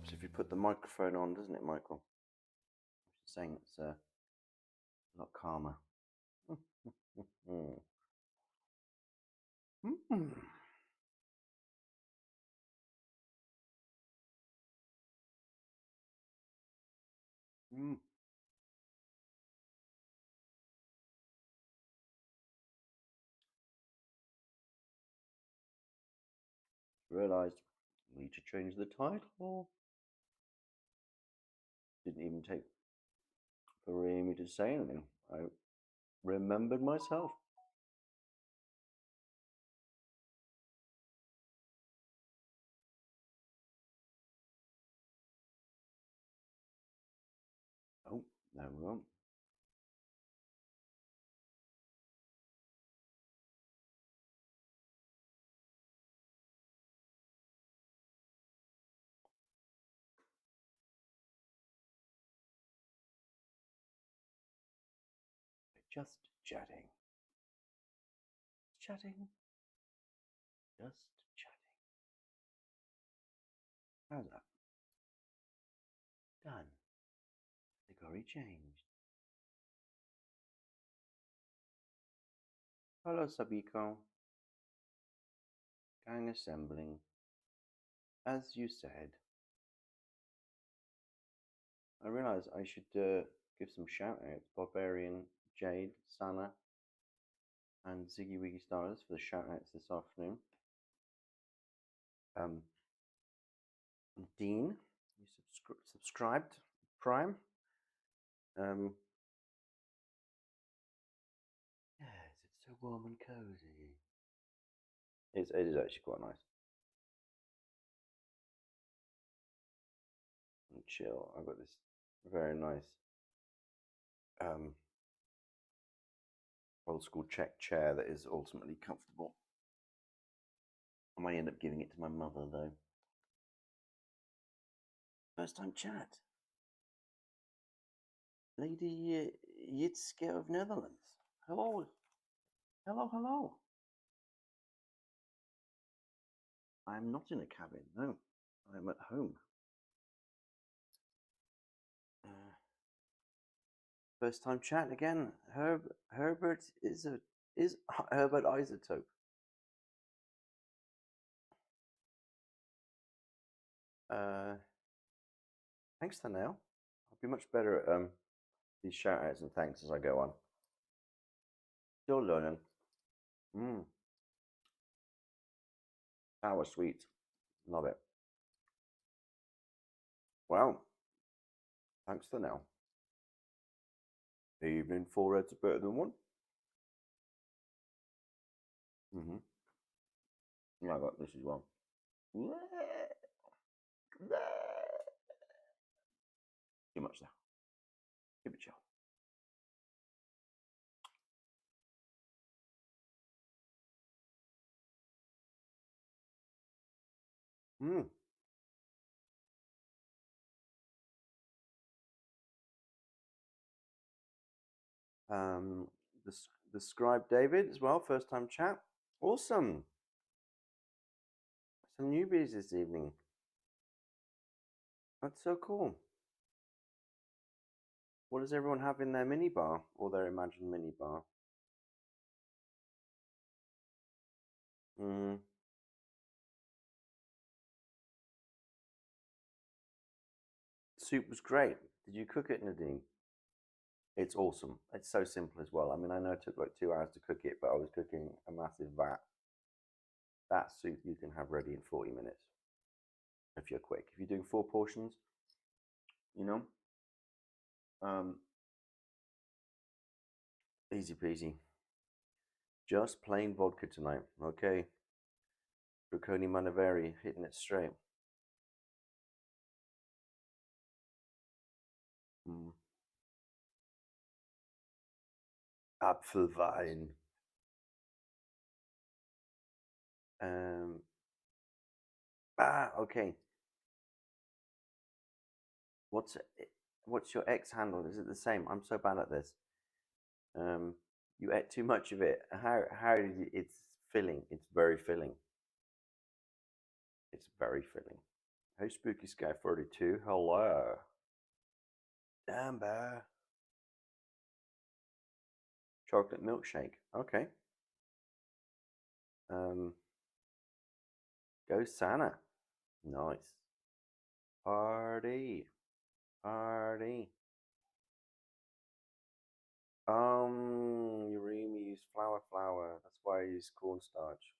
helps if you put the microphone on, doesn't it, Michael? She's saying it's a lot calmer. Realised we need to change the title. Didn't even take for Amy to say anything. I remembered myself. Oh, there we go. Just chatting. Chatting. Just chatting. How's that? Done. Category changed. Hello, Sabiko. Gang assembling. As you said. I realise I should give some shout outs. Barbarian, Jade, Sana, and Ziggy Wiggy Stars for the shout outs this afternoon. Dean, you subscribed, Prime. Yes, it's so warm and cozy. It is actually quite nice. And chill. I've got this very nice old school Czech chair that is ultimately comfortable. I might end up giving it to my mother though. First time chat. Lady Jitske of Netherlands. Hello. Hello. I am not in a cabin, no. I am at home. First time chat again. Herbert is Herbert Isotope. Thanks for now. I'll be much better at these shout outs and thanks as I go on. Still learning. Sour sweet. Love it. Well, thanks for now. Evening, 4 heads are better than one. Yeah, I got this as well. Too much there. Keep it chill. The scribe David as well, first time chat. Awesome. Some newbies this evening. That's so cool. What does everyone have in their minibar or their imagined minibar? Soup was great. Did you cook it, Nadine? It's awesome. It's so simple as well. I mean, I know it took like 2 hours to cook it, but I was cooking a massive vat. That soup you can have ready in 40 minutes if you're quick. If you're doing 4 portions, you know, easy peasy. Just plain vodka tonight, okay? Draconi Manaveri, hitting it straight. Apfelwein. Okay. What's your X handle? Is it the same? I'm so bad at this. You ate too much of it. How did you, it's filling. It's very filling. It's very filling. Hey, Spooky Sky 42. Hello. Amber. Chocolate milkshake. Okay. Go Santa. Nice. Party. Party. Yurimi used flour. That's why I use cornstarch.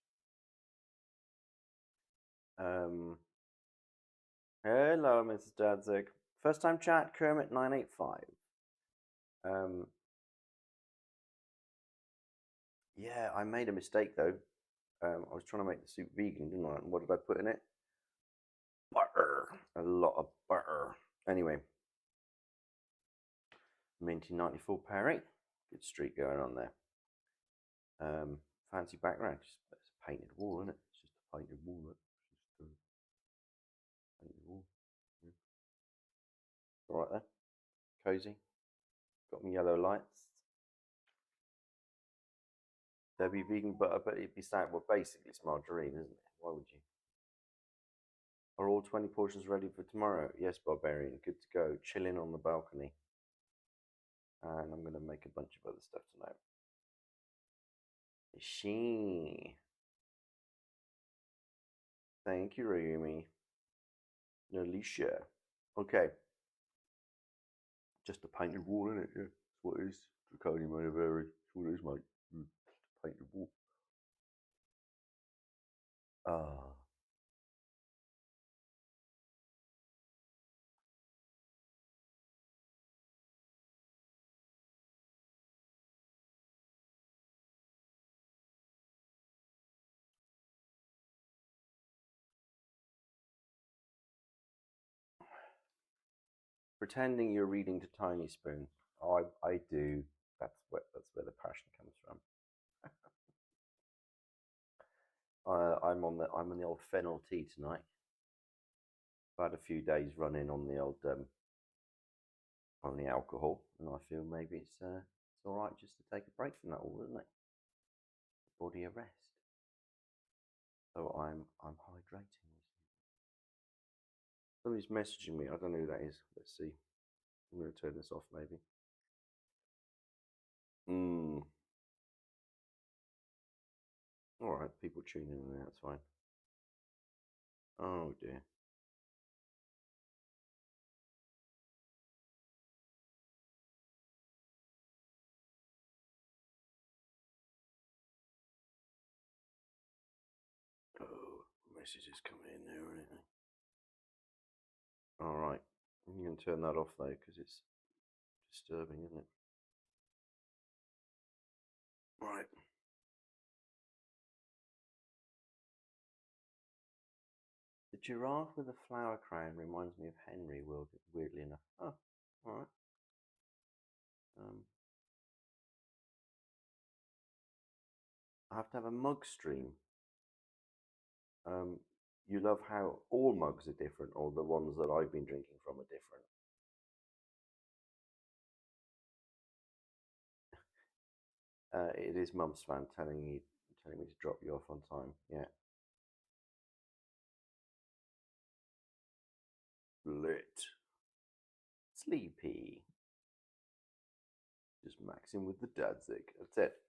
Hello, Mrs. Dadzig. First time chat, Kermit 985. Yeah, I made a mistake though. I was trying to make the soup vegan, didn't I? And what did I put in it? Butter. A lot of butter. Anyway, Minty 94 Perry. Good streak going on there. Fancy background. Just it's a painted wall, isn't it? It's just a painted wall. It's just a painted wall. Yeah. All right there. Cozy. Got me yellow lights. There'd be vegan butter, but it'd be sad. Well, basically, it's margarine, isn't it? Why would you? Are all 20 portions ready for tomorrow? Yes, Barbarian. Good to go. Chilling on the balcony. And I'm going to make a bunch of other stuff tonight. She. Thank you, Ryumi. Alicia. Okay. Just a painted wall, isn't it? Yeah, that's what it is. Draconian Maniveri. That's what it is, mate. Just a painted wall. Ah. Pretending you're reading to Tiny Spoon. Oh, I do. That's where the passion comes from. I'm on the old fennel tea tonight. I've had a few days running on the old on the alcohol, and I feel maybe it's all right just to take a break from that all, isn't it? Body a rest. So I'm hydrating. Somebody's messaging me. I don't know who that is. Let's see. I'm going to turn this off maybe. All right, people tuning in. That's fine. Oh dear. Oh, messages coming in there or anything. All right, you can turn that off though because it's disturbing, isn't it? Right. The giraffe with a flower crown reminds me of Henry, weirdly enough. Oh, all right. I have to have a mug stream. You love how all mugs are different, or the ones that I've been drinking from are different. It is Mum's fan telling me to drop you off on time. Yeah. Lit. Sleepy. Just maxing with the Dadzig. That's it.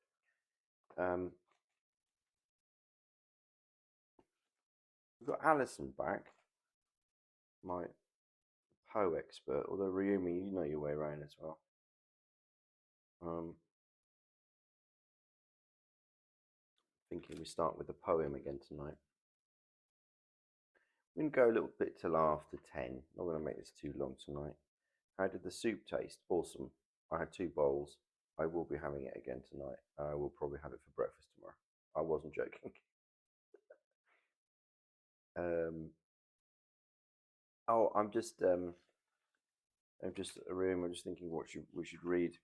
We've got Alison back, my Poe expert. Although Ryumi, you know your way around as well. Thinking we start with a poem again tonight. We can go a little bit till after 10. Not going to make this too long tonight. How did the soup taste? Awesome. I had 2 bowls. I will be having it again tonight. I will probably have it for breakfast tomorrow. I wasn't joking. Oh, I'm just a room. I'm just thinking what we should read.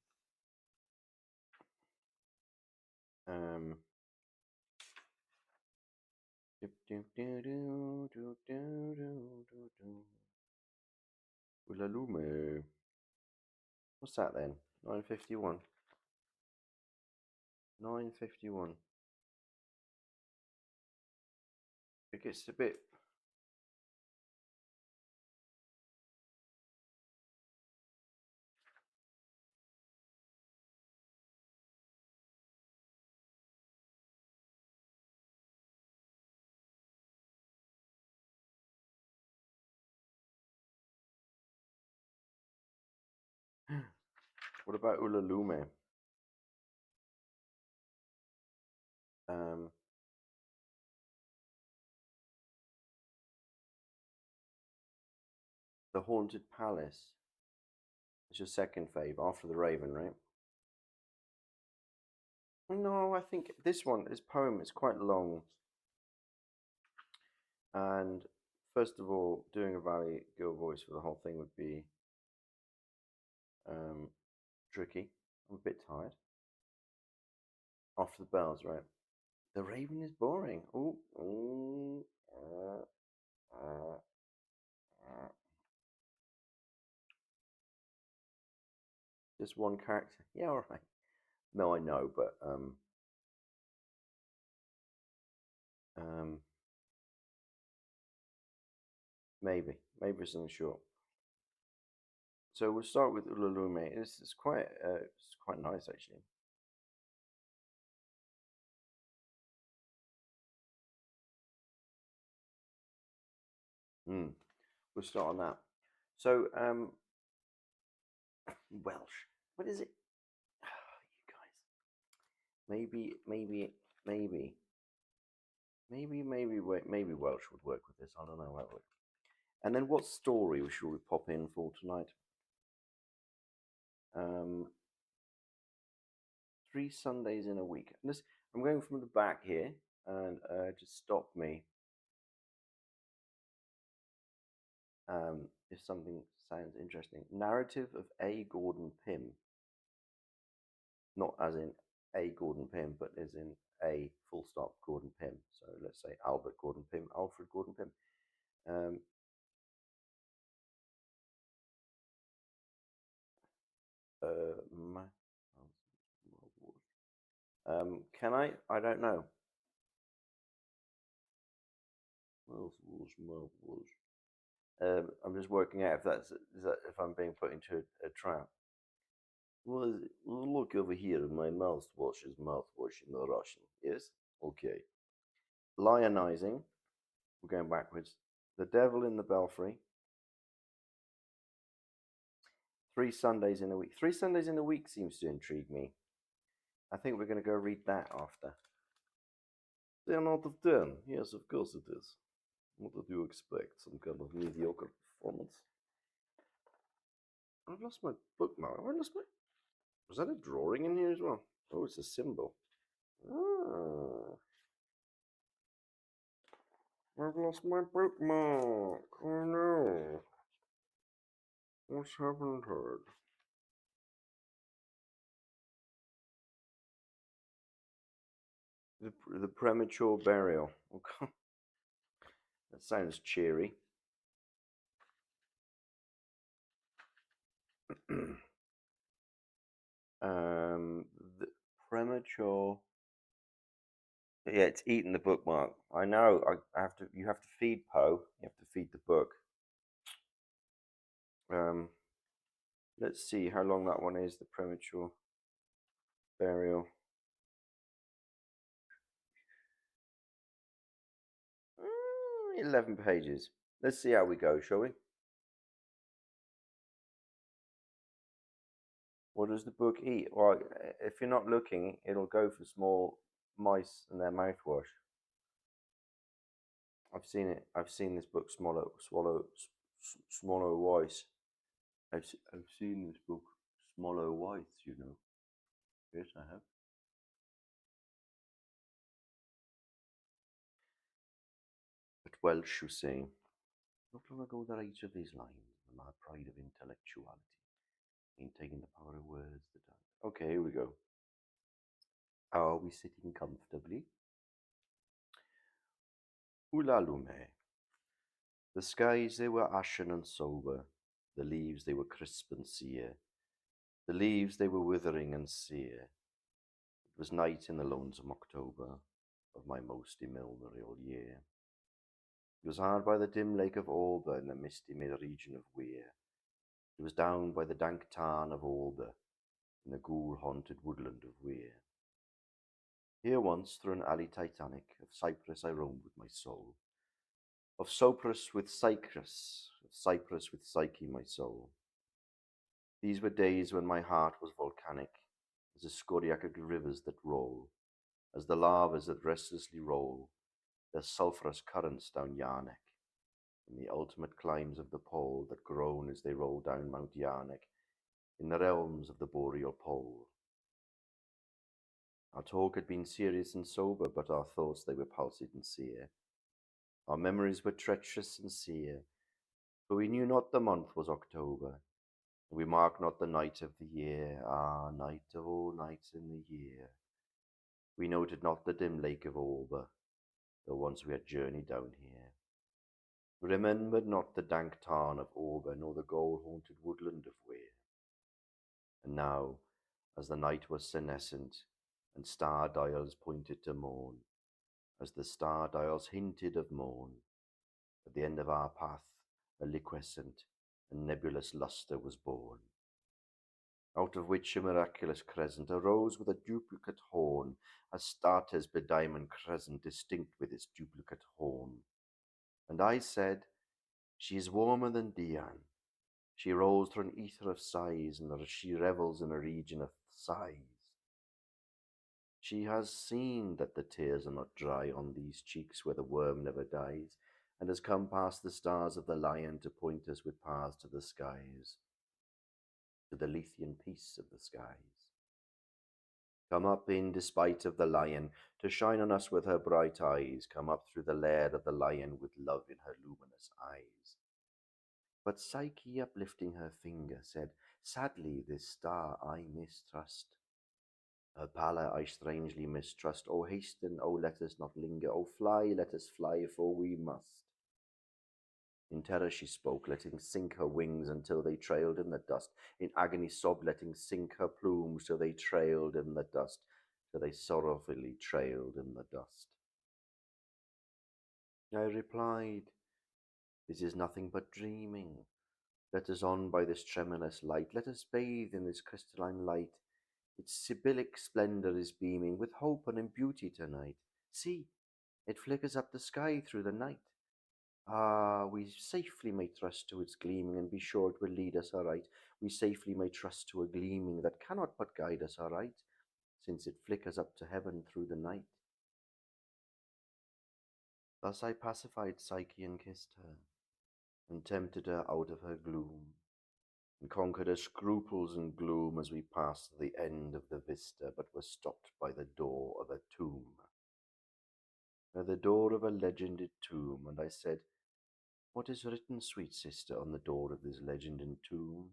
Ulalume. What's that then? 9:51. 9:51. It gets a bit What about Ulalume? Um, the Haunted Palace. It's your second fave after the Raven, right? No, I think this one, this poem, is quite long. And first of all, doing a Valley Girl voice for the whole thing would be tricky. I'm a bit tired. After the bells, right? The Raven is boring. Ooh. Uh, uh. Just one character. Yeah, all right. No, I know, but um, maybe something short. So we'll start with Ulalume. It's quite nice actually. Mm. We'll start on that. So Welsh. What is it? You guys. Maybe, maybe Welsh would work with this. I don't know how it would. And then what story should we pop in for tonight? Um, 3 Sundays in a week. And this, I'm going from the back here, and just stop me if something sounds interesting. Narrative of A. Gordon Pym, not as in A. Gordon Pym, but as in A. full stop Gordon Pym. So let's say Albert Gordon Pym, Alfred Gordon Pym. Um, can I? I don't know. I'm just working out if if I'm being put into a trap. Well, look over here. My mouthwash is mouthwash in the Russian. Yes? Okay. Lionizing. We're going backwards. The Devil in the Belfry. 3 Sundays in a week. 3 Sundays in a week seems to intrigue me. I think we're going to go read that after. 10 out of 10. Yes, of course it is. What did you expect? Some kind of mediocre performance? I've lost my bookmark. Have I lost my... Was that a drawing in here as well? Oh, it's a symbol. Ah. I've lost my bookmark. Oh no. What's happened to it? The premature burial. Okay. That sounds cheery. The premature. Yeah, it's eaten the bookmark. I know. I have to. You have to feed Poe. You have to feed the book. Um, let's see how long that one is. The premature burial. 11 pages. Let's see how we go, shall we? What does the book eat? Well, if you're not looking, it'll go for small mice and their mouthwash. I've seen it. I've seen this book swallow Weiss. I've seen this book swallow Weiss. You know. Yes, I have. But Welsh, you say. Not long ago, that each of these lines, the mad pride of intellectuality, maintaining the power of words. Okay, here we go. Are we sitting comfortably? Ulalume. The skies, they were ashen and sober. The leaves, they were crisp and sere. The leaves, they were withering and sere. It was night in the lonesome October of my most immemorial year. It was hard by the dim lake of Auber in the misty mid-region of Weir. It was down by the dank tarn of Auber in the ghoul-haunted woodland of Weir. Here once, through an alley titanic, of cypress I roamed with my soul. Of cypress with Psyche my soul. These were days when my heart was volcanic, as the scoriacic rivers that roll, as the lavas that restlessly roll their sulphurous currents down Yarnek, in the ultimate climes of the pole that groan as they roll down Mount Yarnek, in the realms of the boreal pole. Our talk had been serious and sober, but our thoughts they were palsied and sere. Our memories were treacherous and sere, for we knew not the month was October, and we marked not the night of the year, ah, night of all nights in the year. We noted not the dim lake of Auber, though once we had journeyed down here. We remembered not the dank tarn of Auber, nor the gold-haunted woodland of Weir. And now, as the night was senescent, and star-dials pointed to morn, as the star-dials hinted of morn, at the end of our path a liquescent and nebulous lustre was born, out of which a miraculous crescent arose with a duplicate horn, Astarte's bediamond crescent distinct with its duplicate horn. And I said, she is warmer than Dian. She rolls through an ether of sighs, and she revels in a region of sighs. She has seen that the tears are not dry on these cheeks where the worm never dies, and has come past the stars of the lion to point us with paths to the skies, to the Lethean peace of the skies. Come up in despite of the lion, to shine on us with her bright eyes, come up through the lair of the lion with love in her luminous eyes. But Psyche, uplifting her finger, said, sadly this star I mistrust. Her pallor I strangely mistrust. O hasten, O let us not linger, O fly, let us fly, for we must. In terror she spoke, letting sink her wings until they trailed in the dust. In agony sobbed, letting sink her plumes till they trailed in the dust, till they sorrowfully trailed in the dust. I replied, this is nothing but dreaming. Let us on by this tremulous light, let us bathe in this crystalline light. Its Sibyllic splendor is beaming with hope and in beauty tonight. See, it flickers up the sky through the night. Ah, we safely may trust to its gleaming, and be sure it will lead us aright. We safely may trust to a gleaming that cannot but guide us aright, since it flickers up to heaven through the night. Thus I pacified Psyche and kissed her, and tempted her out of her gloom, and conquered her scruples and gloom as we passed the end of the vista, but were stopped by the door of a tomb. By the door of a legended tomb, and I said, what is written, sweet sister, on the door of this legended tomb?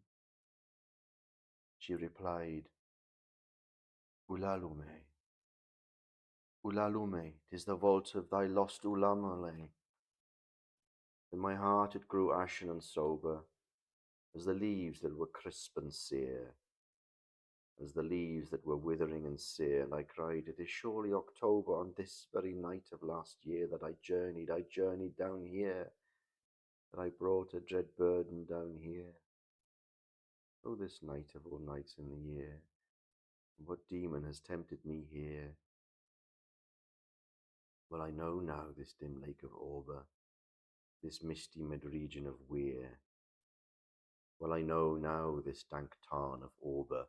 She replied, Ulalume, Ulalume, 'tis the vault of thy lost Ulamale. In my heart it grew ashen and sober, as the leaves that were crisp and sere, as the leaves that were withering and sere, and I cried, it is surely October on this very night of last year that I journeyed down here, that I brought a dread burden down here. Oh, this night of all nights in the year, what demon has tempted me here? Well, I know now this dim lake of Auber, this misty mid-region of Weir. Well, I know now this dank tarn of Auber,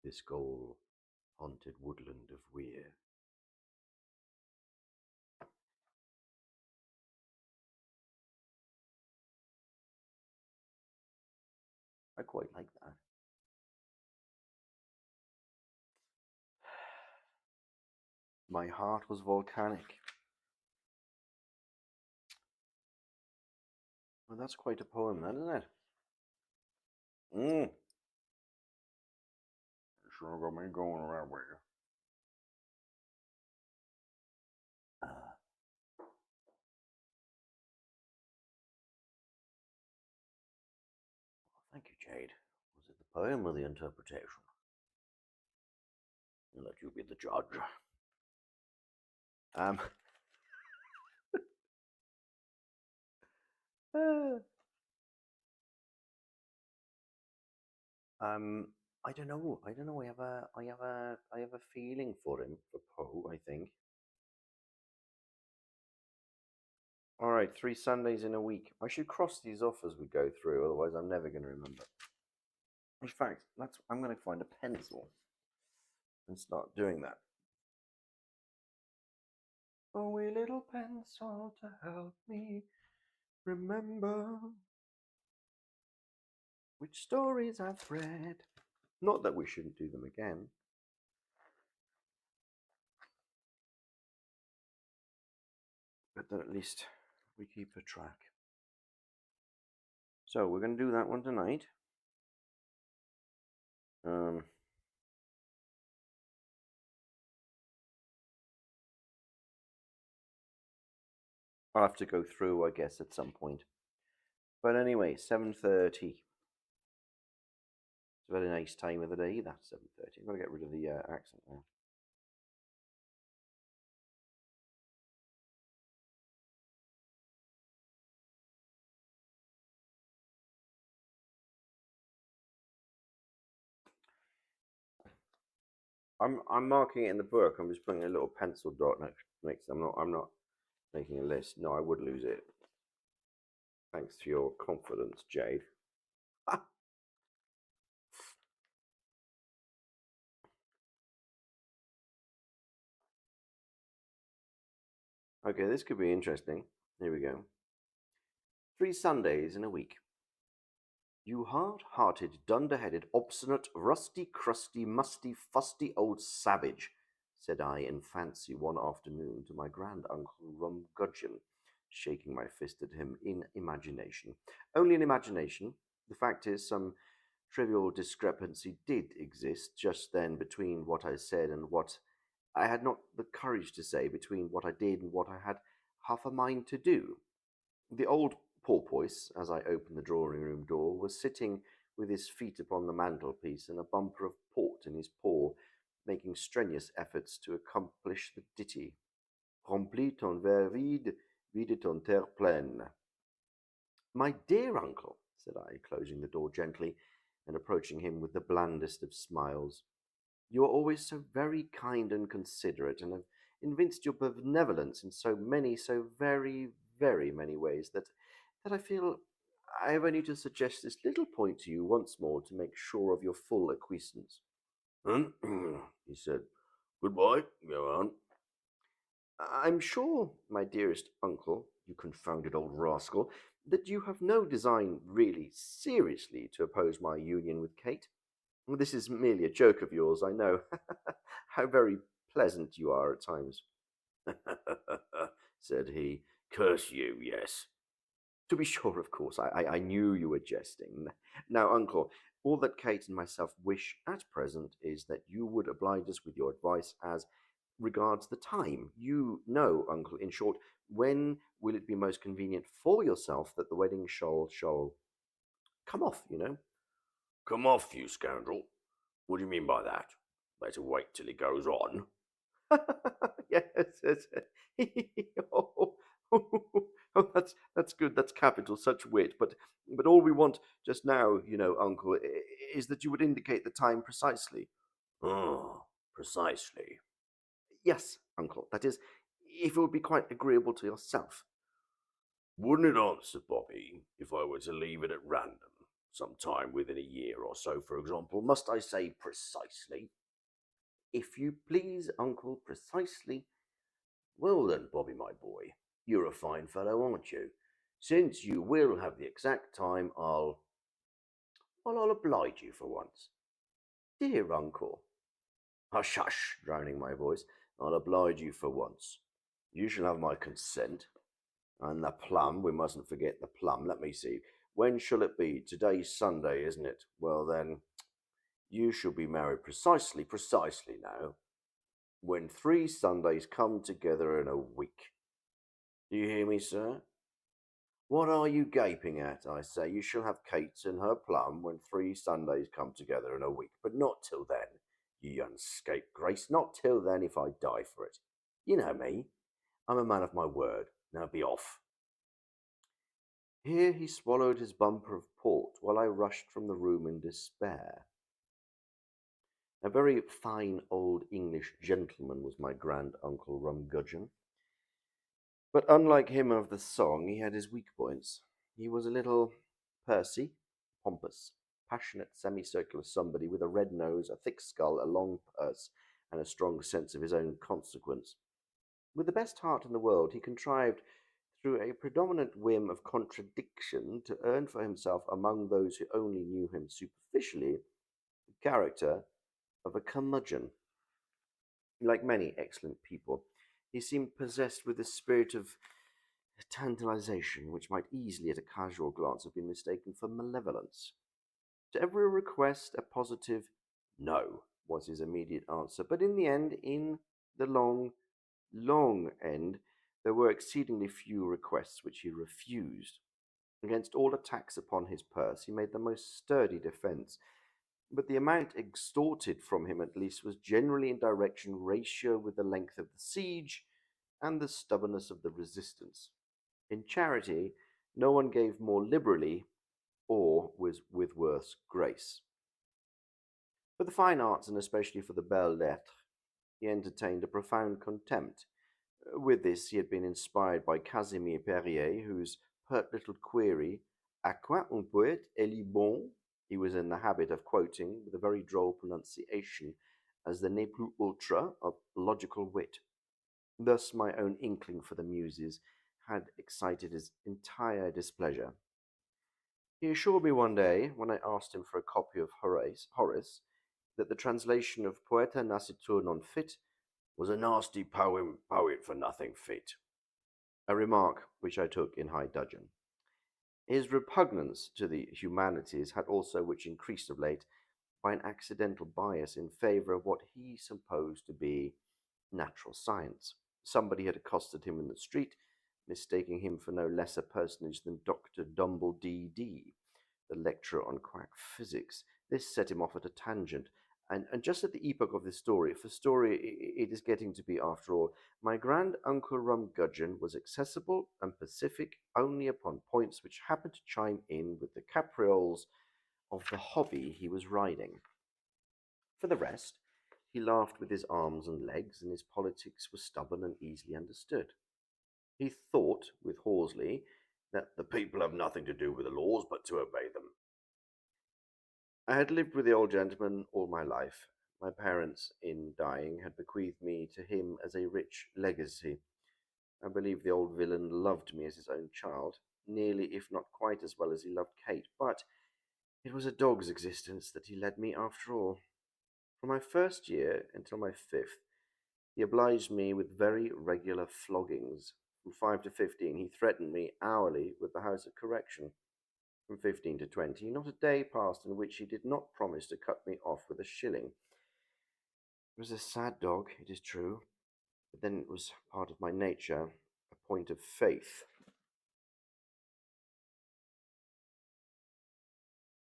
this goal-haunted woodland of Weir. I quite like that. My heart was volcanic. Well, that's quite a poem, then, isn't it? Sure got me going that way. Uh, Thank you, Jade. Was it the poem or the interpretation? I'll let you be the judge. Um, uh, um, I don't know. I don't know. I have a feeling for him, for Poe, I think. All right, 3 Sundays in a week. I should cross these off as we go through, otherwise I'm never going to remember. In fact, I'm going to find a pencil and start doing that. Oh, wee little pencil to help me remember which stories I've read. Not that we shouldn't do them again. But then at least we keep a track. So we're going to do that one tonight. I'll have to go through, I guess, at some point. But anyway, 7:30. It's a very nice time of the day, that's 7:30. I've got to get rid of the accent now. I'm marking it in the book. I'm just putting a little pencil dot next. I'm not making a list. No, I would lose it. Thanks to your confidence, Jade. Okay, this could be interesting. Here we go. 3 Sundays in a week. You hard-hearted, dunder-headed, obstinate, rusty, crusty, musty, fusty old savage, said I in fancy one afternoon to my grand-uncle Rumgudgeon, shaking my fist at him in imagination. Only in imagination. The fact is, some trivial discrepancy did exist just then between what I said and what I had not the courage to say, between what I did and what I had half a mind to do. The old porpoise, as I opened the drawing room door, was sitting with his feet upon the mantelpiece and a bumper of port in his paw, making strenuous efforts to accomplish the ditty. Remplis ton verre vide, vide ton terre pleine. My dear uncle, said I, closing the door gently and approaching him with the blandest of smiles, you are always so very kind and considerate, and have evinced your benevolence in so many, so very, very many ways that I feel I have only to suggest this little point to you once more to make sure of your full acquiescence. He said. Goodbye. Go on. I'm sure, my dearest uncle, you confounded old rascal, that you have no design really seriously to oppose my union with Kate. This is merely a joke of yours, I know. How very pleasant you are at times, said he. Curse you, yes. To be sure, of course, I knew you were jesting. Now, uncle, all that Kate and myself wish at present is that you would oblige us with your advice as regards the time. You know, uncle, in short, when will it be most convenient for yourself that the wedding shall come off, you know? Come off, you scoundrel. What do you mean by that? Better wait till it goes on. Yes, yes. oh, oh, that's good. That's capital. Such wit. But all we want just now, you know, uncle, is that you would indicate the time precisely. Oh, precisely. Yes, uncle. That is, if it would be quite agreeable to yourself. Wouldn't it answer, Bobby, if I were to leave it at random, sometime within a year or so, for example? Must I say precisely? If you please, uncle, precisely. Well then, Bobby, my boy, you're a fine fellow, aren't you? Since you will have the exact time, I'll oblige you for once. Dear uncle. Hush, hush, drowning my voice. I'll oblige you for once. You shall have my consent. And the plum, we mustn't forget the plum. Let me see. When shall it be? Today's Sunday, isn't it? Well then, you shall be married precisely now, when 3 Sundays come together in a week. Do you hear me, sir? What are you gaping at? I say, you shall have Kate and her plum when 3 Sundays come together in a week, but not till then, you young scapegrace, not till then if I die for it. You know me, I'm a man of my word. Now be off. Here he swallowed his bumper of port while I rushed from the room in despair. A very fine old English gentleman was my grand uncle Rumgudgeon. But unlike him of the song, he had his weak points. He was a little pursy, pompous, passionate semicircular somebody with a red nose, a thick skull, a long purse, and a strong sense of his own consequence. With the best heart in the world, he contrived, through a predominant whim of contradiction, to earn for himself, among those who only knew him superficially, the character of a curmudgeon. Like many excellent people, he seemed possessed with the spirit of tantalization, which might easily, at a casual glance, have been mistaken for malevolence. To every request, a positive no was his immediate answer. But in the end, in the long end, there were exceedingly few requests which he refused. Against all attacks upon his purse, he made the most sturdy defense, but the amount extorted from him at least was generally in direction ratio with the length of the siege and the stubbornness of the resistance. In charity, no one gave more liberally or was with worse grace. For the fine arts, and especially for the belles lettres, he entertained a profound contempt. With this, he had been inspired by Casimir Perier, whose pert little query, "À quoi un poète est-il bon?" he was in the habit of quoting with a very droll pronunciation as the ne plus ultra of logical wit. Thus, my own inkling for the Muses had excited his entire displeasure. He assured me one day, when I asked him for a copy of Horace, that the translation of Poeta nascitur non fit was a nasty poet for nothing fit, a remark which I took in high dudgeon. His repugnance to the humanities had also, which increased of late, by an accidental bias in favour of what he supposed to be natural science. Somebody had accosted him in the street, mistaking him for no less a personage than Dr. Dumble D.D., the lecturer on quack physics. This set him off at a tangent. And just at the epoch of this story, for story it is getting to be after all, my grand uncle Rumgudgeon was accessible and pacific only upon points which happened to chime in with the caprioles of the hobby he was riding. For the rest, he laughed with his arms and legs, and his politics were stubborn and easily understood. He thought, with Horsley, that the people have nothing to do with the laws but to obey them. I had lived with the old gentleman all my life. My parents, in dying, had bequeathed me to him as a rich legacy. I believe the old villain loved me as his own child, nearly, if not quite as well as he loved Kate, but it was a dog's existence that he led me after all. From my first year until my fifth, he obliged me with very regular floggings. From 5 to 15, he threatened me hourly with the House of Correction. From 15 to 20, not a day passed in which he did not promise to cut me off with a shilling. It was a sad dog, it is true, but then it was part of my nature, a point of faith.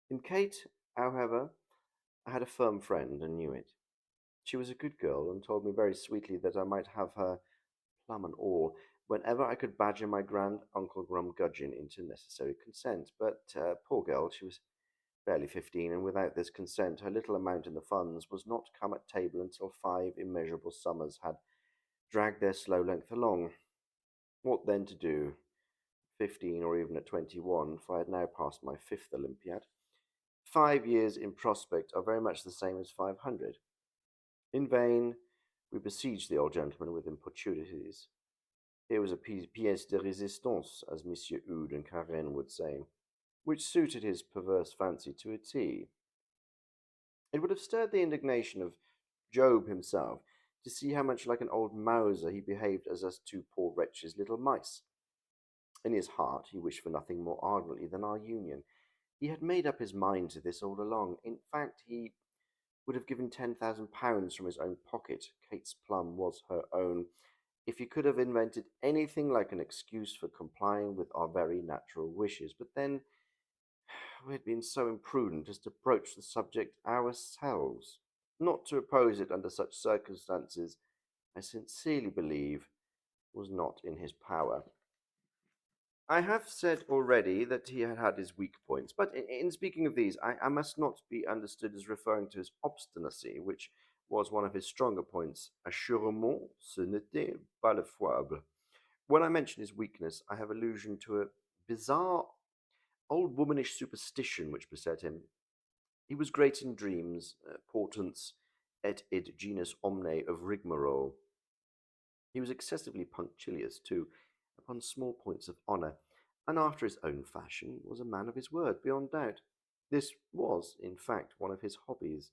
In Kate, however, I had a firm friend and knew it. She was a good girl and told me very sweetly that I might have her plum and all whenever I could badger my grand uncle Grumgudgeon into necessary consent. But, poor girl, she was barely 15, and without this consent, her little amount in the funds was not come at table until 5 immeasurable summers had dragged their slow length along. What then to do? 15, or even at 21, for I had now passed my fifth Olympiad. 5 years in prospect are very much the same as 500. In vain we besieged the old gentleman with importunities. Here was a pièce de résistance, as Monsieur Eudes and Carême would say, which suited his perverse fancy to a T. It would have stirred the indignation of Job himself to see how much like an old Mauser he behaved as us two poor wretches, little mice. In his heart he wished for nothing more ardently than our union. He had made up his mind to this all along. In fact, he would have given £10,000 from his own pocket, Kate's plum was her own, if he could have invented anything like an excuse for complying with our very natural wishes. But then we had been so imprudent as to broach the subject ourselves. Not to oppose it under such circumstances, I sincerely believe, was not in his power. I have said already that he had had his weak points, but in speaking of these, I must not be understood as referring to his obstinacy, which was one of his stronger points. Assurément, ce n'était pas le foible. When I mention his weakness, I have allusion to a bizarre old womanish superstition which beset him. He was great in dreams, portents et id genus omne of rigmarole. He was excessively punctilious, too, upon small points of honour, and after his own fashion was a man of his word beyond doubt. This was, in fact, one of his hobbies.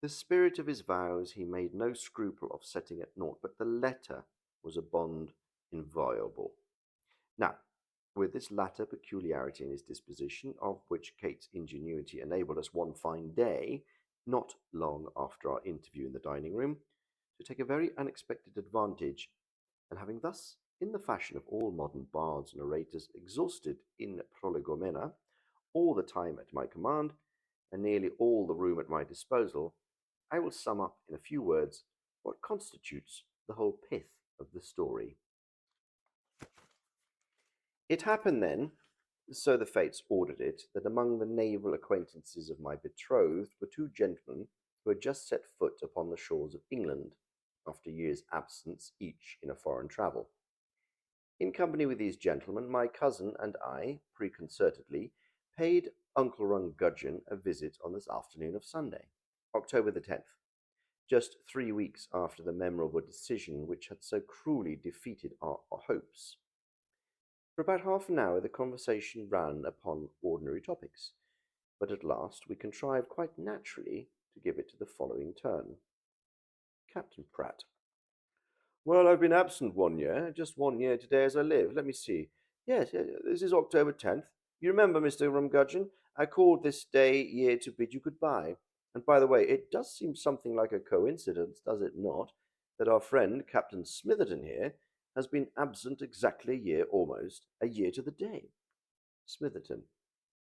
The spirit of his vows he made no scruple of setting at naught, but the letter was a bond inviolable. Now, with this latter peculiarity in his disposition, of which Kate's ingenuity enabled us one fine day, not long after our interview in the dining room, to take a very unexpected advantage, and having thus, in the fashion of all modern bards and orators, exhausted in prolegomena all the time at my command, and nearly all the room at my disposal, I will sum up in a few words what constitutes the whole pith of the story. It happened then, so the fates ordered it, that among the naval acquaintances of my betrothed were two gentlemen who had just set foot upon the shores of England, after years' absence each in a foreign travel. In company with these gentlemen, my cousin and I, preconcertedly, paid Uncle Rumgudgeon a visit on this afternoon of Sunday, October the 10th, just 3 weeks after the memorable decision which had so cruelly defeated our hopes. For about half an hour the conversation ran upon ordinary topics, but at last we contrived quite naturally to give it to the following turn. Captain Pratt. Well, I've been absent 1 year, just 1 year today as I live. Let me see. Yes, this is October 10th. You remember, Mr. Rumgudgeon, I called this day year to bid you goodbye. And by the way, it does seem something like a coincidence, does it not, that our friend, Captain Smitherton here, has been absent exactly a year almost, a year to the day. Smitherton.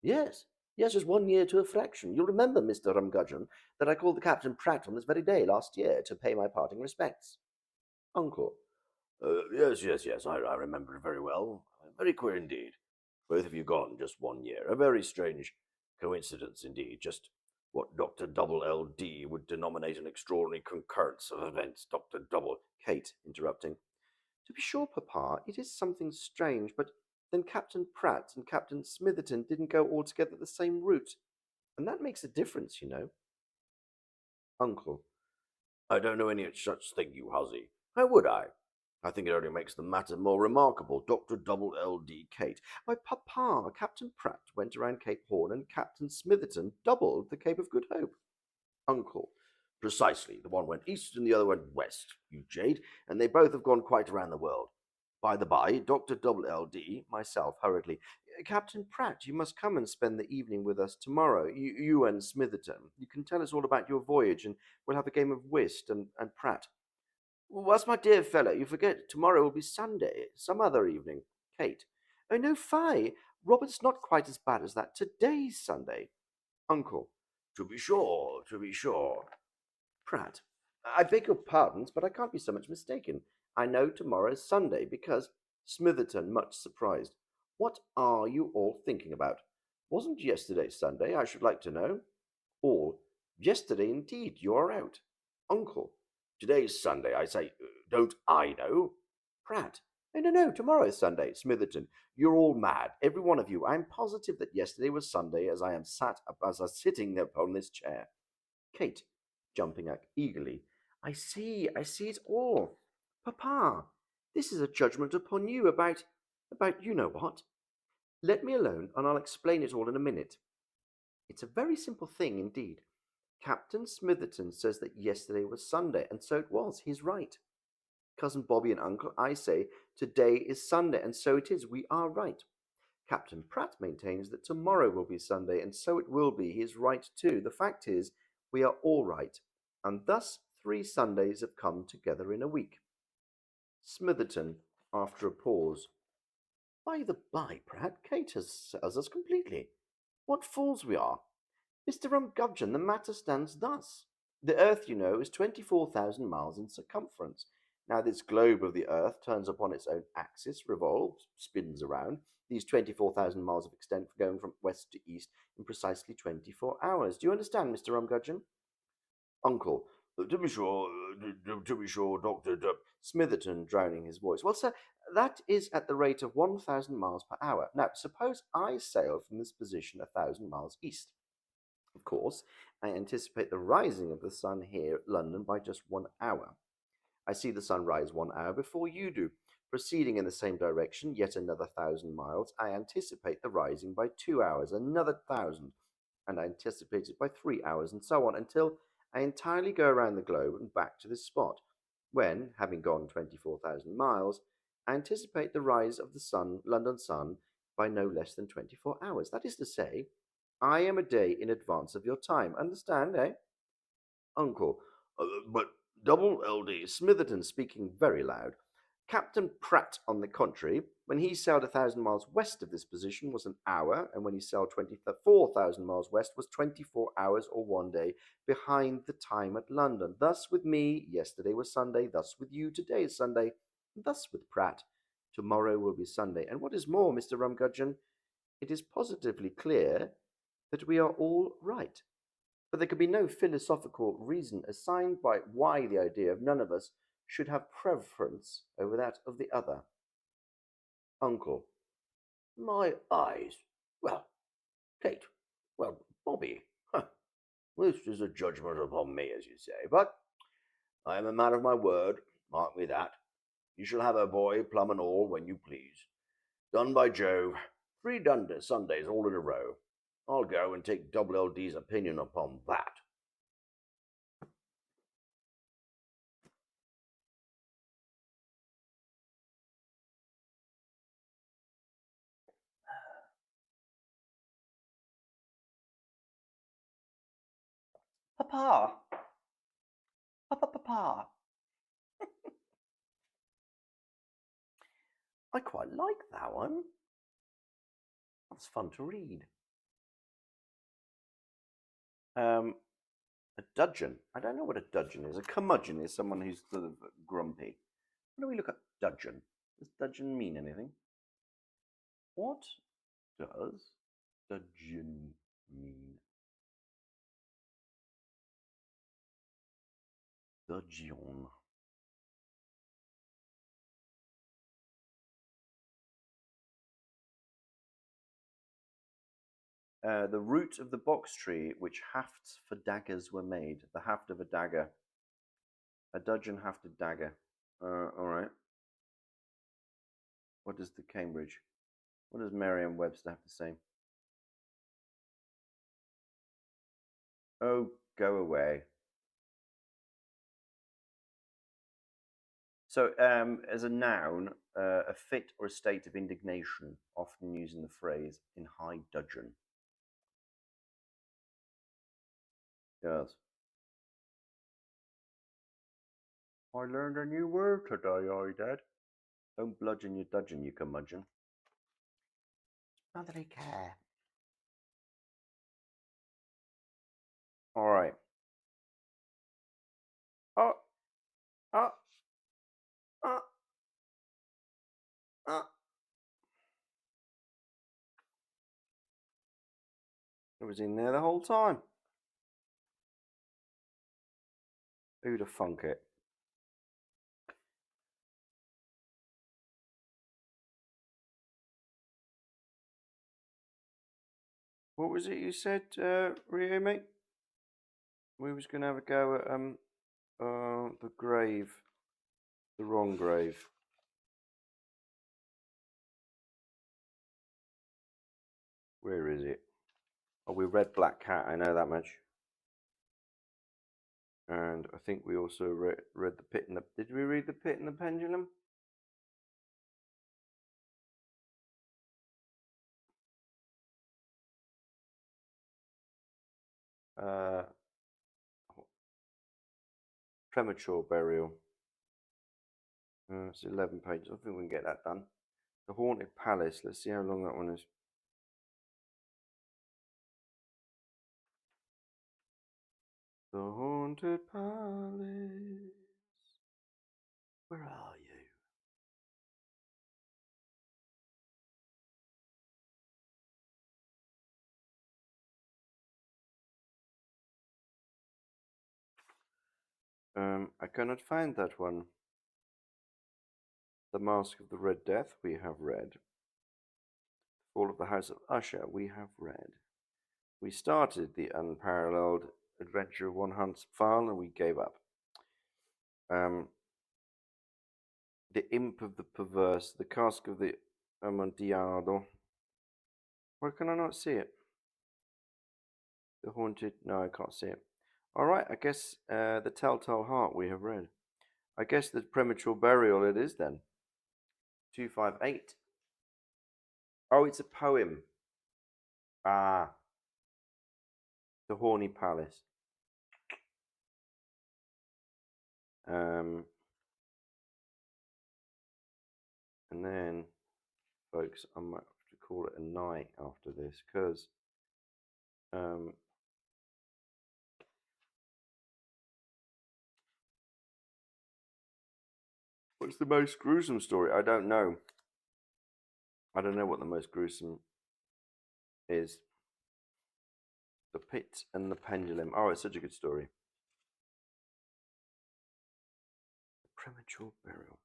Yes, yes, just 1 year to a fraction. You'll remember, Mr. Rumgudgeon, that I called the Captain Pratt on this very day last year to pay my parting respects. Uncle. Yes, yes, yes, I remember it very well. Very queer indeed. Both of you gone just 1 year. A very strange coincidence indeed. Just what Dr. Double LD would denominate an extraordinary concurrence of events. Dr. Double. Kate, interrupting. To be sure, Papa, it is something strange, but then Captain Pratt and Captain Smitherton didn't go altogether the same route, and that makes a difference, you know. Uncle. I don't know any such thing, you hussy. How would I? I think it only makes the matter more remarkable. Dr. Double LD Kate. Why, Papa, Captain Pratt went around Cape Horn and Captain Smitherton doubled the Cape of Good Hope. Uncle. Precisely. The one went east and the other went west, you jade, and they both have gone quite around the world. By the by, Dr. Double LD, myself hurriedly. Captain Pratt, you must come and spend the evening with us tomorrow. You and Smitherton. You can tell us all about your voyage, and we'll have a game of whist. And Pratt. What's my dear fellow? You forget tomorrow will be Sunday. Some other evening. Kate. Oh, no, fie. Robert's not quite as bad as that. Today's Sunday. Uncle. To be sure, to be sure. Pratt. I beg your pardons, but I can't be so much mistaken. I know tomorrow's Sunday because Smitherton, much surprised. What are you all thinking about? Wasn't yesterday Sunday, I should like to know? All. Yesterday, indeed, you are out. Uncle. Today's Sunday, I say. Don't I know? Pratt. No, no, no, tomorrow's Sunday. Smitherton. You're all mad, every one of you. I am positive that yesterday was Sunday as I am sitting upon this chair. Kate, jumping up eagerly. I see it all. Papa, this is a judgment upon you about you know what. Let me alone, and I'll explain it all in a minute. It's a very simple thing indeed. Captain Smitherton says that yesterday was Sunday, and so it was. He's right. Cousin Bobby and Uncle, I say today is Sunday, and so it is. We are right. Captain Pratt maintains that tomorrow will be Sunday, and so it will be. He is right too. The fact is, we are all right, and thus 3 Sundays have come together in a week. Smitherton, after a pause. By the by, Pratt, Kate has us completely. What fools we are! Mr. Rumgudgeon, the matter stands thus. The earth, you know, is 24,000 miles in circumference. Now, this globe of the earth turns upon its own axis, revolves, spins around, these 24,000 miles of extent going from west to east in precisely 24 hours. Do you understand, Mr. Rumgudgeon? Uncle. To be sure, Doctor. Smitherton, drowning his voice. Well, sir, that is at the rate of 1,000 miles per hour. Now, suppose I sail from this position 1,000 miles east. Of course, I anticipate the rising of the sun here at London by just 1 hour. I see the sun rise 1 hour before you do. Proceeding in the same direction, yet another 1,000 miles, I anticipate the rising by 2 hours, another 1,000, and I anticipate it by 3 hours, and so on, until I entirely go around the globe and back to this spot, when, having gone 24,000 miles, I anticipate the rise of the sun, London sun, by no less than 24 hours. That is to say, I am a day in advance of your time. Understand, eh? Uncle. But double LD Smitherton speaking very loud. Captain Pratt, on the contrary, when he sailed 1,000 miles west of this position, was an hour, and when he sailed 24,000 miles west, was 24 hours or 1 day behind the time at London. Thus, with me, yesterday was Sunday. Thus, with you, today is Sunday. Thus, with Pratt, tomorrow will be Sunday. And what is more, Mr. Rumgudgeon, it is positively clear that we are all right. But there could be no philosophical reason assigned by why the idea of none of us should have preference over that of the other. Uncle. My eyes. Well, Kate. Well, Bobby. Huh. This is a judgment upon me, as you say, but I am a man of my word. Mark me that. You shall have a boy, plum and all, when you please. Done by Jove. 3 Sundays all in a row. I'll go and take double LD's opinion upon that. Papa, papa. I quite like that one. That's fun to read. A dudgeon. I don't know what a dudgeon is. A curmudgeon is someone who's sort of grumpy. What do we look at dudgeon? Does dudgeon mean anything? What does dudgeon mean? Dudgeon. The root of the box tree, which hafts for daggers were made. The haft of a dagger. A dudgeon hafted dagger. All right. What does the Cambridge? What does Merriam-Webster have to say? Oh, go away. So, as a noun, a fit or a state of indignation, often using the phrase in high dudgeon. Yes. I learned a new word today, I did. Don't bludgeon your dudgeon, you curmudgeon. Motherly care. All right. Oh, oh, oh, oh. It was in there the whole time. Who'd have funk it? What was it you said, Rio, mate? We was going to have a go at the grave. The wrong grave. Where is it? Oh, we read Black Cat, I know that much. And I think we also read The Pit and the... Did we read The Pit and the Pendulum? Uh, Premature Burial. It's 11 pages. I think we can get that done. The Haunted Palace. Let's see how long that one is. The Haunted Palace. Where are you? I cannot find that one. The Mask of the Red Death, we have read. Fall of the House of Usher, we have read. We started the unparalleled adventure of one Huntsfile and we gave up. Um, the imp of the perverse, the cask of the Amontillado. Why can I not see it? The haunted. No, I can't see it. All right, I guess the Telltale Heart we have read. I guess the premature burial it is then. 258. Oh, it's a poem. Ah, the Horny Palace. Um, and then, folks, I might have to call it a night after this because um, what's the most gruesome story? I don't know. I don't know what the most gruesome is. The Pit and the Pendulum. Oh, it's such a good story. Premature burial.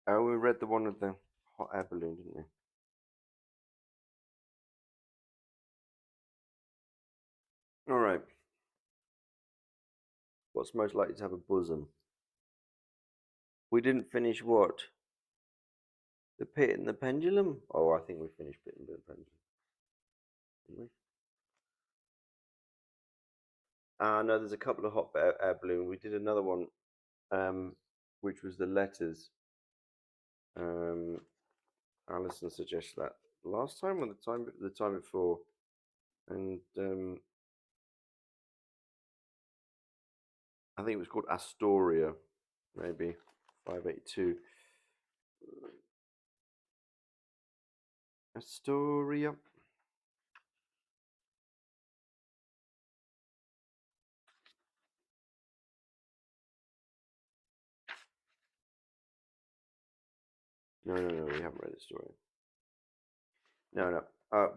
Oh, we read the one with the hot air balloon, didn't we? All right. What's most likely to have a bosom? We didn't finish what? The Pit and the Pendulum? Oh, I think we finished Pit and the Pendulum, didn't we? No, there's a couple of hot air balloon. We did another one, um, which was the letters. Um, Alison suggested that last time or the time before, and I think it was called Astoria, maybe 582. Astoria. No, no, no, we haven't read the story. No, no.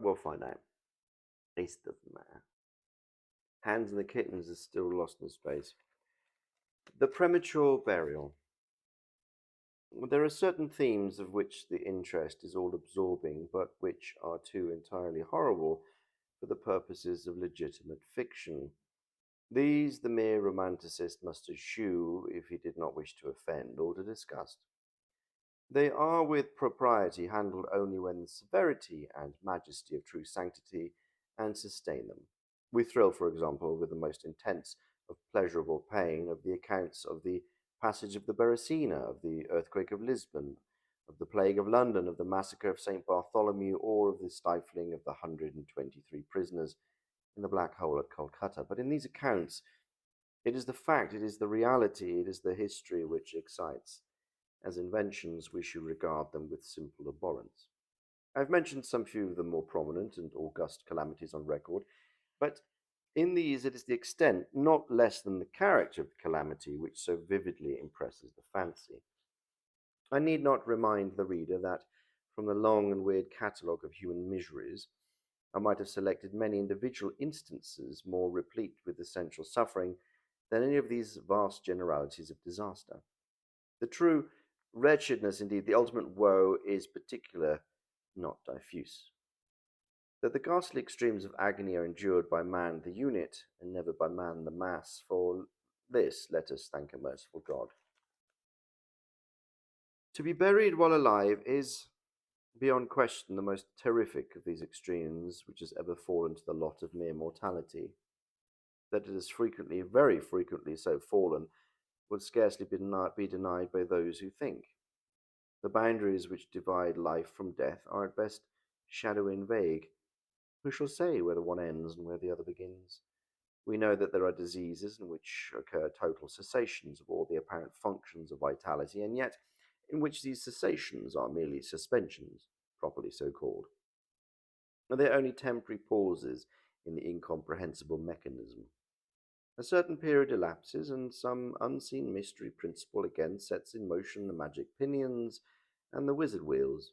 We'll find out. It doesn't matter. Hans and the Kittens is still lost in space. The premature burial. There are certain themes of which the interest is all absorbing, but which are too entirely horrible for the purposes of legitimate fiction. These the mere romanticist must eschew if he did not wish to offend or to disgust. They are with propriety handled only when the severity and majesty of true sanctity and sustain them. We thrill, for example, with the most intense of pleasurable pain of the accounts of the passage of the Beresina, of the earthquake of Lisbon, of the plague of London, of the massacre of St. Bartholomew, or of the stifling of the 123 prisoners in the black hole at Calcutta. But in these accounts, it is the fact, it is the reality, it is the history which excites. As inventions, we should regard them with simple abhorrence. I've mentioned some few of the more prominent and august calamities on record, but in these it is the extent, not less than the character of the calamity, which so vividly impresses the fancy. I need not remind the reader that, from the long and weird catalogue of human miseries, I might have selected many individual instances more replete with essential suffering than any of these vast generalities of disaster. The true wretchedness, indeed, the ultimate woe, is particular, not diffuse. That the ghastly extremes of agony are endured by man the unit, and never by man the mass, for this let us thank a merciful God. To be buried while alive is, beyond question, the most terrific of these extremes which has ever fallen to the lot of mere mortality. That it has frequently, very frequently so fallen, would scarcely be denied by those who think. The boundaries which divide life from death are at best shadowy and vague. Who shall say where the one ends and where the other begins? We know that there are diseases in which occur total cessations of all the apparent functions of vitality, and yet in which these cessations are merely suspensions, properly so called. They are only temporary pauses in the incomprehensible mechanism. A certain period elapses, and some unseen mystery principle again sets in motion the magic pinions and the wizard wheels.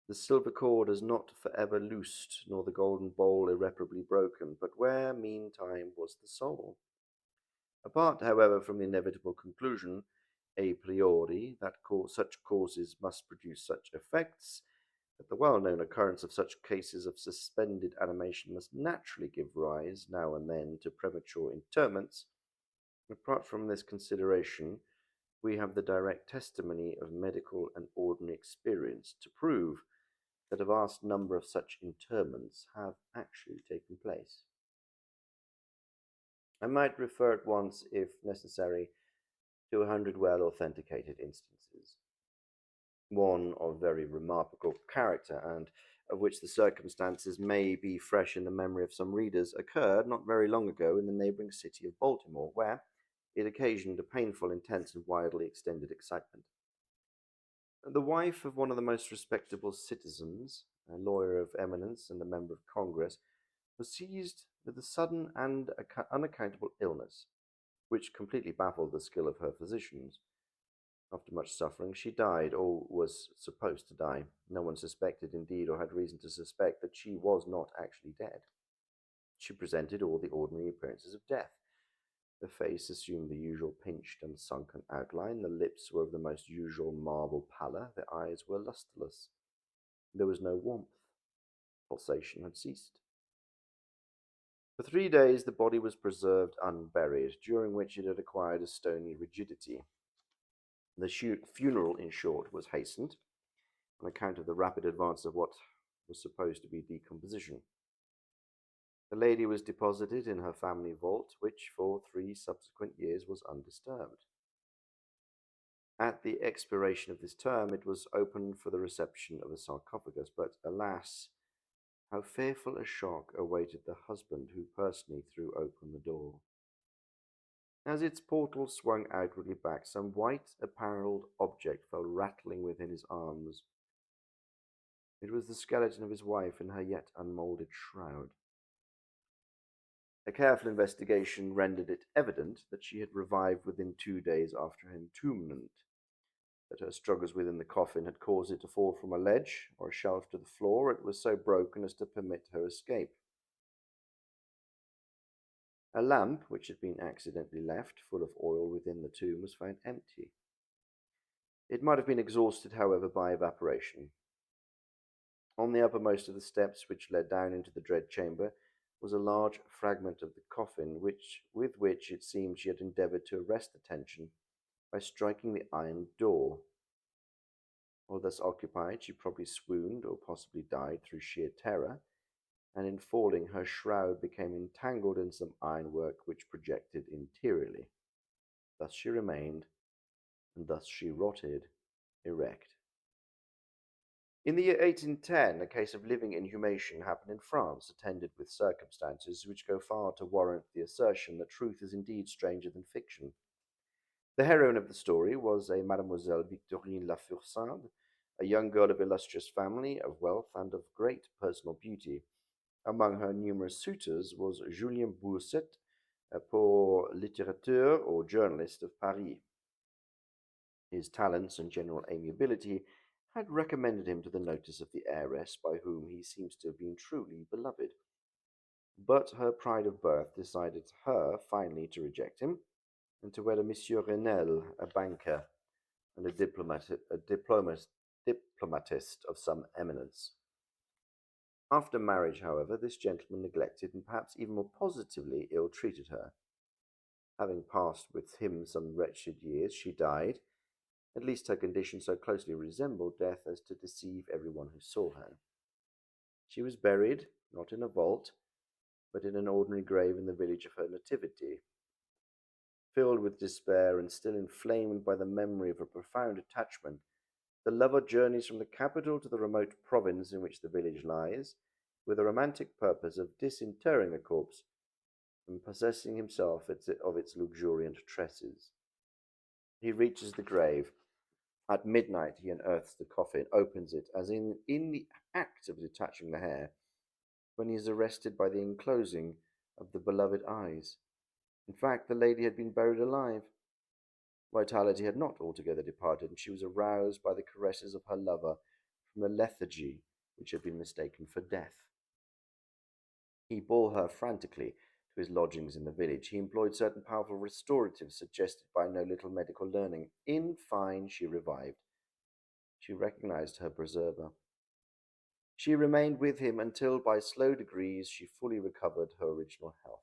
The silver cord is not for ever loosed, nor the golden bowl irreparably broken, but where, meantime, was the soul? Apart, however, from the inevitable conclusion, a priori, that such causes must produce such effects, that the well known occurrence of such cases of suspended animation must naturally give rise, now and then, to premature interments. Apart from this consideration, we have the direct testimony of medical and ordinary experience to prove that a vast number of such interments have actually taken place. I might refer at once, if necessary, to 100 well authenticated instances, one of very remarkable character, and of which the circumstances may be fresh in the memory of some readers, occurred not very long ago in the neighboring city of Baltimore, where it occasioned a painful, intense, and widely extended excitement. The wife of one of the most respectable citizens, a lawyer of eminence and a member of Congress, was seized with a sudden and unaccountable illness, which completely baffled the skill of her physicians. After much suffering, she died, or was supposed to die. No one suspected, indeed, or had reason to suspect, that she was not actually dead. She presented all the ordinary appearances of death. The face assumed the usual pinched and sunken outline. The lips were of the most usual marble pallor. The eyes were lustreless. There was no warmth. Pulsation had ceased. For 3 days the body was preserved unburied, during which it had acquired a stony rigidity. The funeral, in short, was hastened, on account of the rapid advance of what was supposed to be decomposition. The lady was deposited in her family vault, which for 3 subsequent years was undisturbed. At the expiration of this term, it was opened for the reception of a sarcophagus, but alas, how fearful a shock awaited the husband who personally threw open the door. As its portal swung outwardly back, some white apparelled object fell rattling within his arms. It was the skeleton of his wife in her yet unmoulded shroud. A careful investigation rendered it evident that she had revived within 2 days after her entombment, that her struggles within the coffin had caused it to fall from a ledge or a shelf to the floor. It was so broken as to permit her escape. A lamp, which had been accidentally left full of oil within the tomb, was found empty. It might have been exhausted, however, by evaporation. On the uppermost of the steps which led down into the dread chamber was a large fragment of the coffin, with which it seemed she had endeavoured to arrest attention by striking the iron door. While thus occupied, she probably swooned or possibly died through sheer terror, and in falling, her shroud became entangled in some ironwork which projected interiorly. Thus she remained, and thus she rotted, erect. In the year 1810, a case of living inhumation happened in France, attended with circumstances which go far to warrant the assertion that truth is indeed stranger than fiction. The heroine of the story was a Mademoiselle Victorine La Foursade, a young girl of illustrious family, of wealth, and of great personal beauty. Among her numerous suitors was Julien Bourset, a poor litterateur or journalist of Paris. His talents and general amiability had recommended him to the notice of the heiress, by whom he seems to have been truly beloved. But her pride of birth decided her finally to reject him, and to wed a Monsieur Renel, a banker and diplomatist of some eminence. After marriage, however, this gentleman neglected and perhaps even more positively ill-treated her. Having passed with him some wretched years, she died. At least her condition so closely resembled death as to deceive everyone who saw her. She was buried, not in a vault, but in an ordinary grave in the village of her nativity. Filled with despair and still inflamed by the memory of a profound attachment, the lover journeys from the capital to the remote province in which the village lies, with the romantic purpose of disinterring the corpse and possessing himself of its luxuriant tresses. He reaches the grave. At midnight he unearths the coffin, opens it, as in the act of detaching the hair, when he is arrested by the enclosing of the beloved eyes. In fact, the lady had been buried alive. Vitality had not altogether departed, and she was aroused by the caresses of her lover from the lethargy which had been mistaken for death. He bore her frantically to his lodgings in the village. He employed certain powerful restoratives suggested by no little medical learning. In fine, she revived. She recognized her preserver. She remained with him until, by slow degrees, she fully recovered her original health.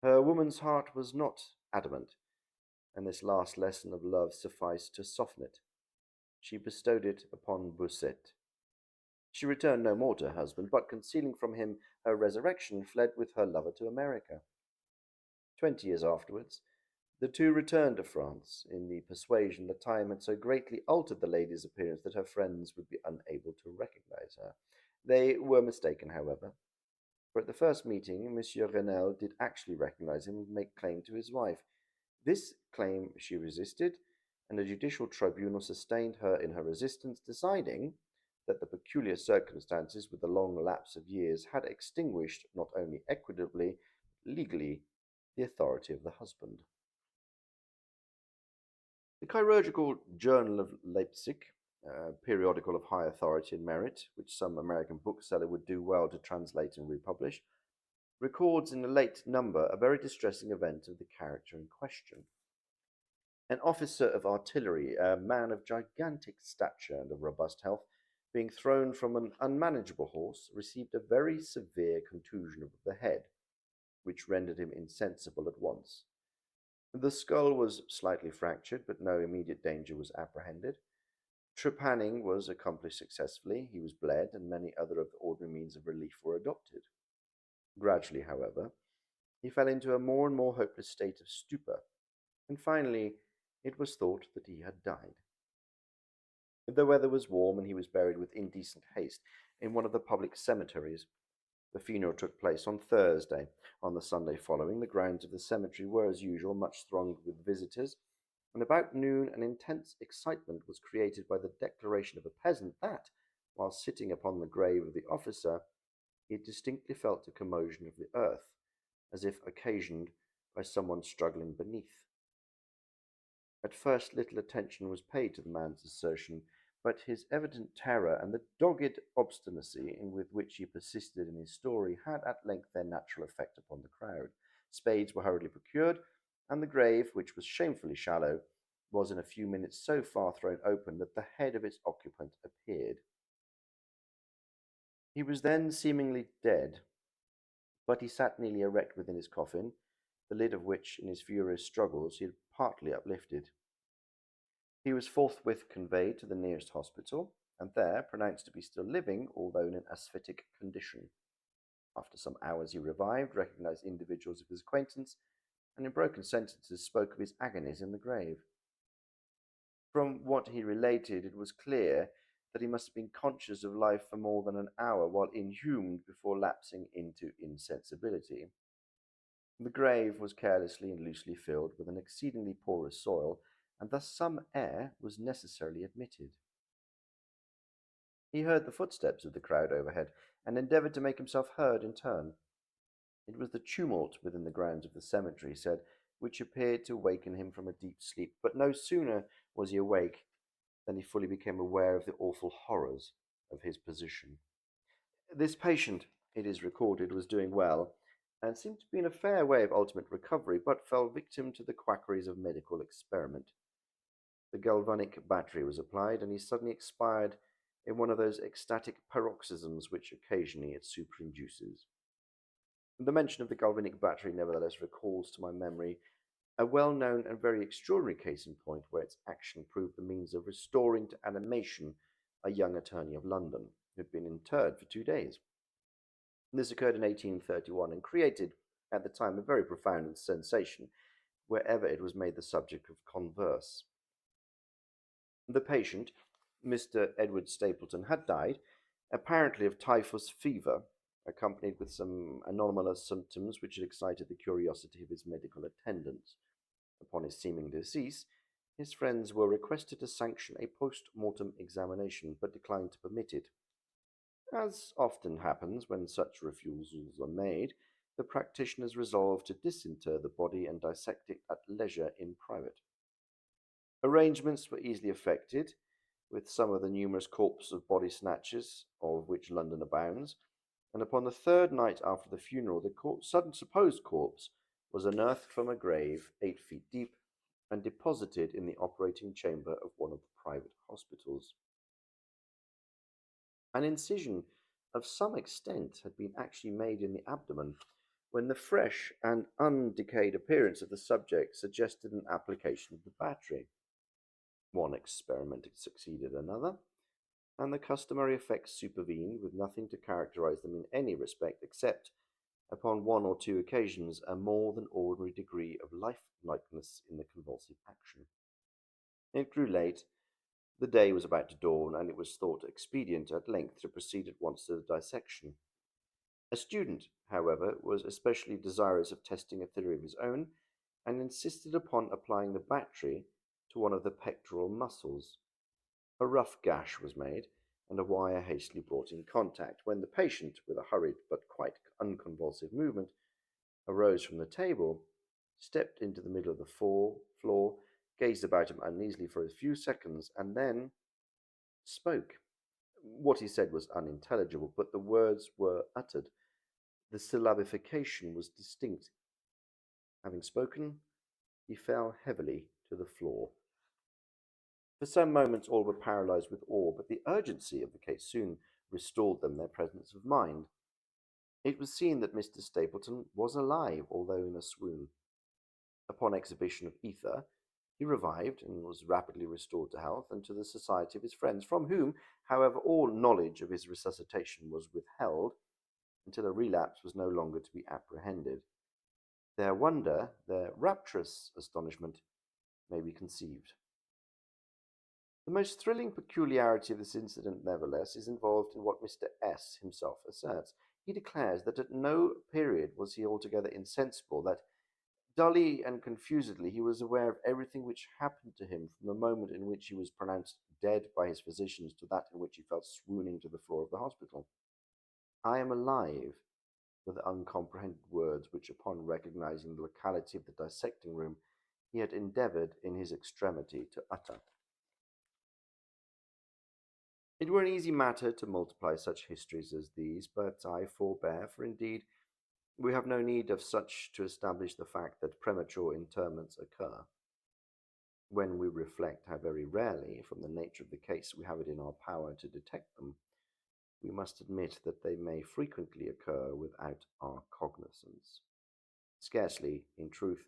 Her woman's heart was not adamant, and this last lesson of love sufficed to soften it. She bestowed it upon Bossuet. She returned no more to her husband, but concealing from him her resurrection, fled with her lover to America. 20 years afterwards, the two returned to France in the persuasion that time had so greatly altered the lady's appearance that her friends would be unable to recognize her. They were mistaken, however, for at the first meeting, Monsieur Renel did actually recognize him and make claim to his wife. This claim she resisted, and a judicial tribunal sustained her in her resistance, deciding that the peculiar circumstances with the long lapse of years had extinguished, not only equitably, legally, the authority of the husband. The Chirurgical Journal of Leipzig, a periodical of high authority and merit, which some American bookseller would do well to translate and republish, records in a late number a very distressing event of the character in question. An officer of artillery, a man of gigantic stature and of robust health, being thrown from an unmanageable horse, received a very severe contusion of the head, which rendered him insensible at once. The skull was slightly fractured, but no immediate danger was apprehended. Trepanning was accomplished successfully, he was bled, and many other of the ordinary means of relief were adopted. Gradually, however, he fell into a more and more hopeless state of stupor, and finally it was thought that he had died. The weather was warm, and he was buried with indecent haste in one of the public cemeteries. The funeral took place on Thursday. On the Sunday following, the grounds of the cemetery were, as usual, much thronged with visitors, and about noon an intense excitement was created by the declaration of a peasant that, while sitting upon the grave of the officer, he had distinctly felt a commotion of the earth, as if occasioned by someone struggling beneath. At first little attention was paid to the man's assertion, but his evident terror and the dogged obstinacy with which he persisted in his story had at length their natural effect upon the crowd. Spades were hurriedly procured, and the grave, which was shamefully shallow, was in a few minutes so far thrown open that the head of its occupant appeared. He was then seemingly dead, but he sat nearly erect within his coffin, the lid of which, in his furious struggles, he had partly uplifted. He was forthwith conveyed to the nearest hospital, and there pronounced to be still living, although in an asphytic condition. After some hours he revived, recognized individuals of his acquaintance, and in broken sentences spoke of his agonies in the grave. From what he related, it was clear that he must have been conscious of life for more than an hour while inhumed before lapsing into insensibility. The grave was carelessly and loosely filled with an exceedingly porous soil, and thus some air was necessarily admitted. He heard the footsteps of the crowd overhead, and endeavored to make himself heard in turn. It was the tumult within the grounds of the cemetery, he said, which appeared to waken him from a deep sleep, but no sooner was he awake than he fully became aware of the awful horrors of his position. This patient, it is recorded, was doing well, and seemed to be in a fair way of ultimate recovery, but fell victim to the quackeries of medical experiment. The galvanic battery was applied, and he suddenly expired in one of those ecstatic paroxysms which occasionally it superinduces. The mention of the galvanic battery nevertheless recalls to my memory a well-known and very extraordinary case in point where its action proved the means of restoring to animation a young attorney of London who had been interred for 2 days. This occurred in 1831 and created, at the time, a very profound sensation wherever it was made the subject of converse. The patient, Mr. Edward Stapleton, had died, apparently of typhus fever, accompanied with some anomalous symptoms which had excited the curiosity of his medical attendants. Upon his seeming decease, his friends were requested to sanction a post-mortem examination, but declined to permit it. As often happens when such refusals are made, the practitioners resolved to disinter the body and dissect it at leisure in private. Arrangements were easily effected, with some of the numerous corps of body snatchers, of which London abounds, and upon the third night after the funeral, the sudden supposed corpse was unearthed from a grave 8 feet deep and deposited in the operating chamber of one of the private hospitals. An incision of some extent had been actually made in the abdomen, when the fresh and undecayed appearance of the subject suggested an application of the battery. One experiment succeeded another, and the customary effects supervened, with nothing to characterize them in any respect except, upon one or two occasions, a more than ordinary degree of lifelikeness in the convulsive action. It grew late, the day was about to dawn, and it was thought expedient at length to proceed at once to the dissection. A student, however, was especially desirous of testing a theory of his own, and insisted upon applying the battery to one of the pectoral muscles. A rough gash was made, and a wire hastily brought in contact, when the patient, with a hurried but quite unconvulsive movement, arose from the table, stepped into the middle of the floor, gazed about him uneasily for a few seconds, and then spoke. What he said was unintelligible, but the words were uttered. The syllabification was distinct. Having spoken, he fell heavily to the floor. For some moments all were paralyzed with awe, but the urgency of the case soon restored them their presence of mind. It was seen that Mr. Stapleton was alive, although in a swoon. Upon exhibition of ether, he revived and was rapidly restored to health and to the society of his friends, from whom, however, all knowledge of his resuscitation was withheld until a relapse was no longer to be apprehended. Their wonder, their rapturous astonishment, may be conceived. The most thrilling peculiarity of this incident, nevertheless, is involved in what Mr. S. himself asserts. He declares that at no period was he altogether insensible, that dully and confusedly he was aware of everything which happened to him from the moment in which he was pronounced dead by his physicians to that in which he fell swooning to the floor of the hospital. I am alive, were the uncomprehended words which, upon recognizing the locality of the dissecting room, he had endeavored in his extremity to utter. It were an easy matter to multiply such histories as these, but I forbear, for indeed we have no need of such to establish the fact that premature interments occur. When we reflect how very rarely, from the nature of the case, we have it in our power to detect them, we must admit that they may frequently occur without our cognizance. Scarcely, in truth,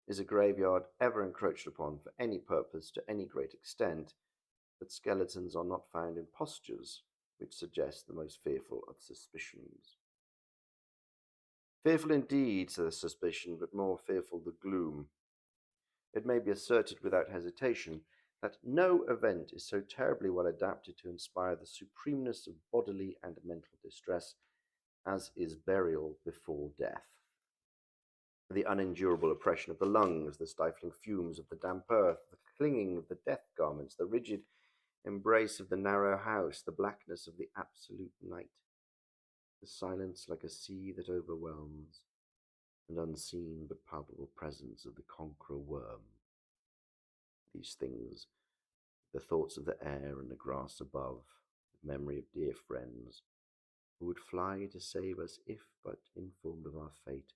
is a graveyard ever encroached upon for any purpose to any great extent, that skeletons are not found in postures which suggest the most fearful of suspicions. Fearful indeed the suspicion, but more fearful the gloom. It may be asserted without hesitation that no event is so terribly well adapted to inspire the supremeness of bodily and mental distress as is burial before death. The unendurable oppression of the lungs, the stifling fumes of the damp earth, the clinging of the death garments, the rigid embrace of the narrow house, the blackness of the absolute night, the silence like a sea that overwhelms, and unseen but palpable presence of the conqueror worm. These things, the thoughts of the air and the grass above, the memory of dear friends, who would fly to save us if but informed of our fate,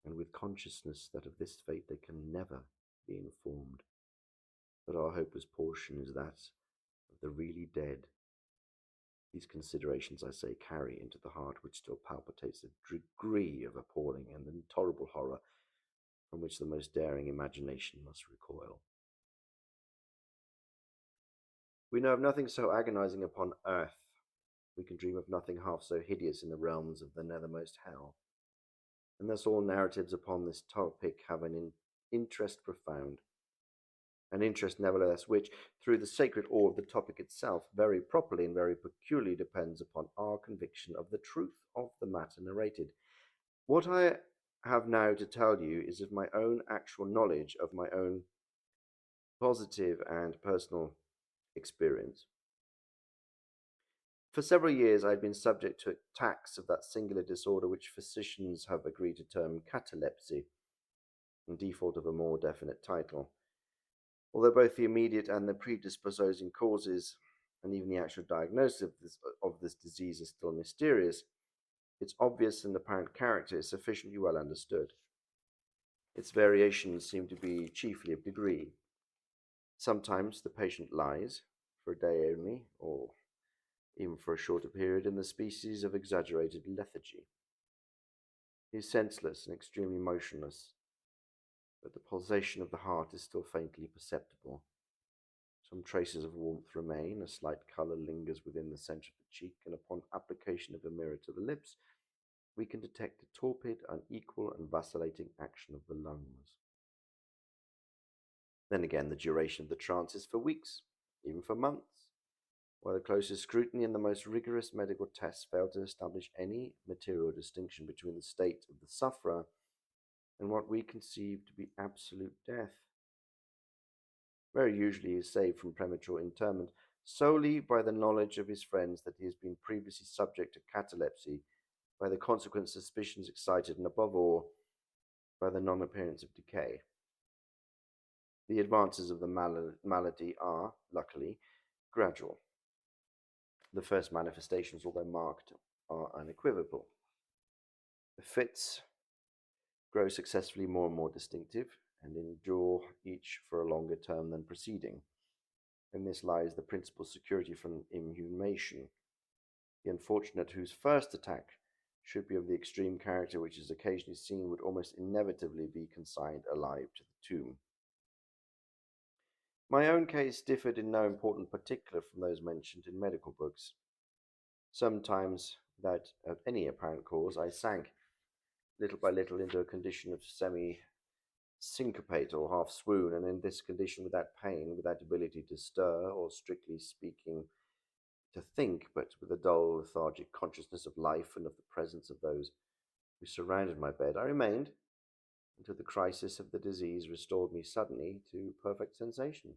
and with consciousness that of this fate they can never be informed, that our hopeless portion is that of the really dead. These considerations, I say, carry into the heart which still palpitates a degree of appalling and intolerable horror from which the most daring imagination must recoil. We know of nothing so agonizing upon earth. We can dream of nothing half so hideous in the realms of the nethermost hell. And thus all narratives upon this topic have an interest profound, an interest nevertheless which, through the sacred awe of the topic itself, very properly and very peculiarly depends upon our conviction of the truth of the matter narrated. What I have now to tell you is of my own actual knowledge, of my own positive and personal experience. For several years I had been subject to attacks of that singular disorder which physicians have agreed to term catalepsy, in default of a more definite title. Although both the immediate and the predisposing causes, and even the actual diagnosis of this disease, is still mysterious, Its obvious and apparent character is sufficiently well understood. Its variations seem to be chiefly of degree. Sometimes the patient lies, for a day only, or even for a shorter period, in the species of exaggerated lethargy. He is senseless and extremely motionless, but the pulsation of the heart is still faintly perceptible. Some traces of warmth remain, a slight colour lingers within the centre of the cheek, and upon application of a mirror to the lips, we can detect a torpid, unequal, and vacillating action of the lungs. Then again, the duration of the trance is for weeks, even for months, while the closest scrutiny and the most rigorous medical tests fail to establish any material distinction between the state of the sufferer and what we conceive to be absolute death. Very usually he is saved from premature interment solely by the knowledge of his friends that he has been previously subject to catalepsy, by the consequent suspicions excited, and above all, by the non appearance of decay. The advances of the malady are, luckily, gradual. The first manifestations, although marked, are unequivocal. The fits grow successively more and more distinctive, and endure each for a longer term than preceding. In this lies the principal security from inhumation. The unfortunate whose first attack should be of the extreme character which is occasionally seen would almost inevitably be consigned alive to the tomb. My own case differed in no important particular from those mentioned in medical books. Sometimes, without any apparent cause, I sank little by little into a condition of semi syncopate or half swoon, and in this condition, without pain, without ability to stir, or strictly speaking, to think, but with a dull, lethargic consciousness of life and of the presence of those who surrounded my bed, I remained until the crisis of the disease restored me suddenly to perfect sensation.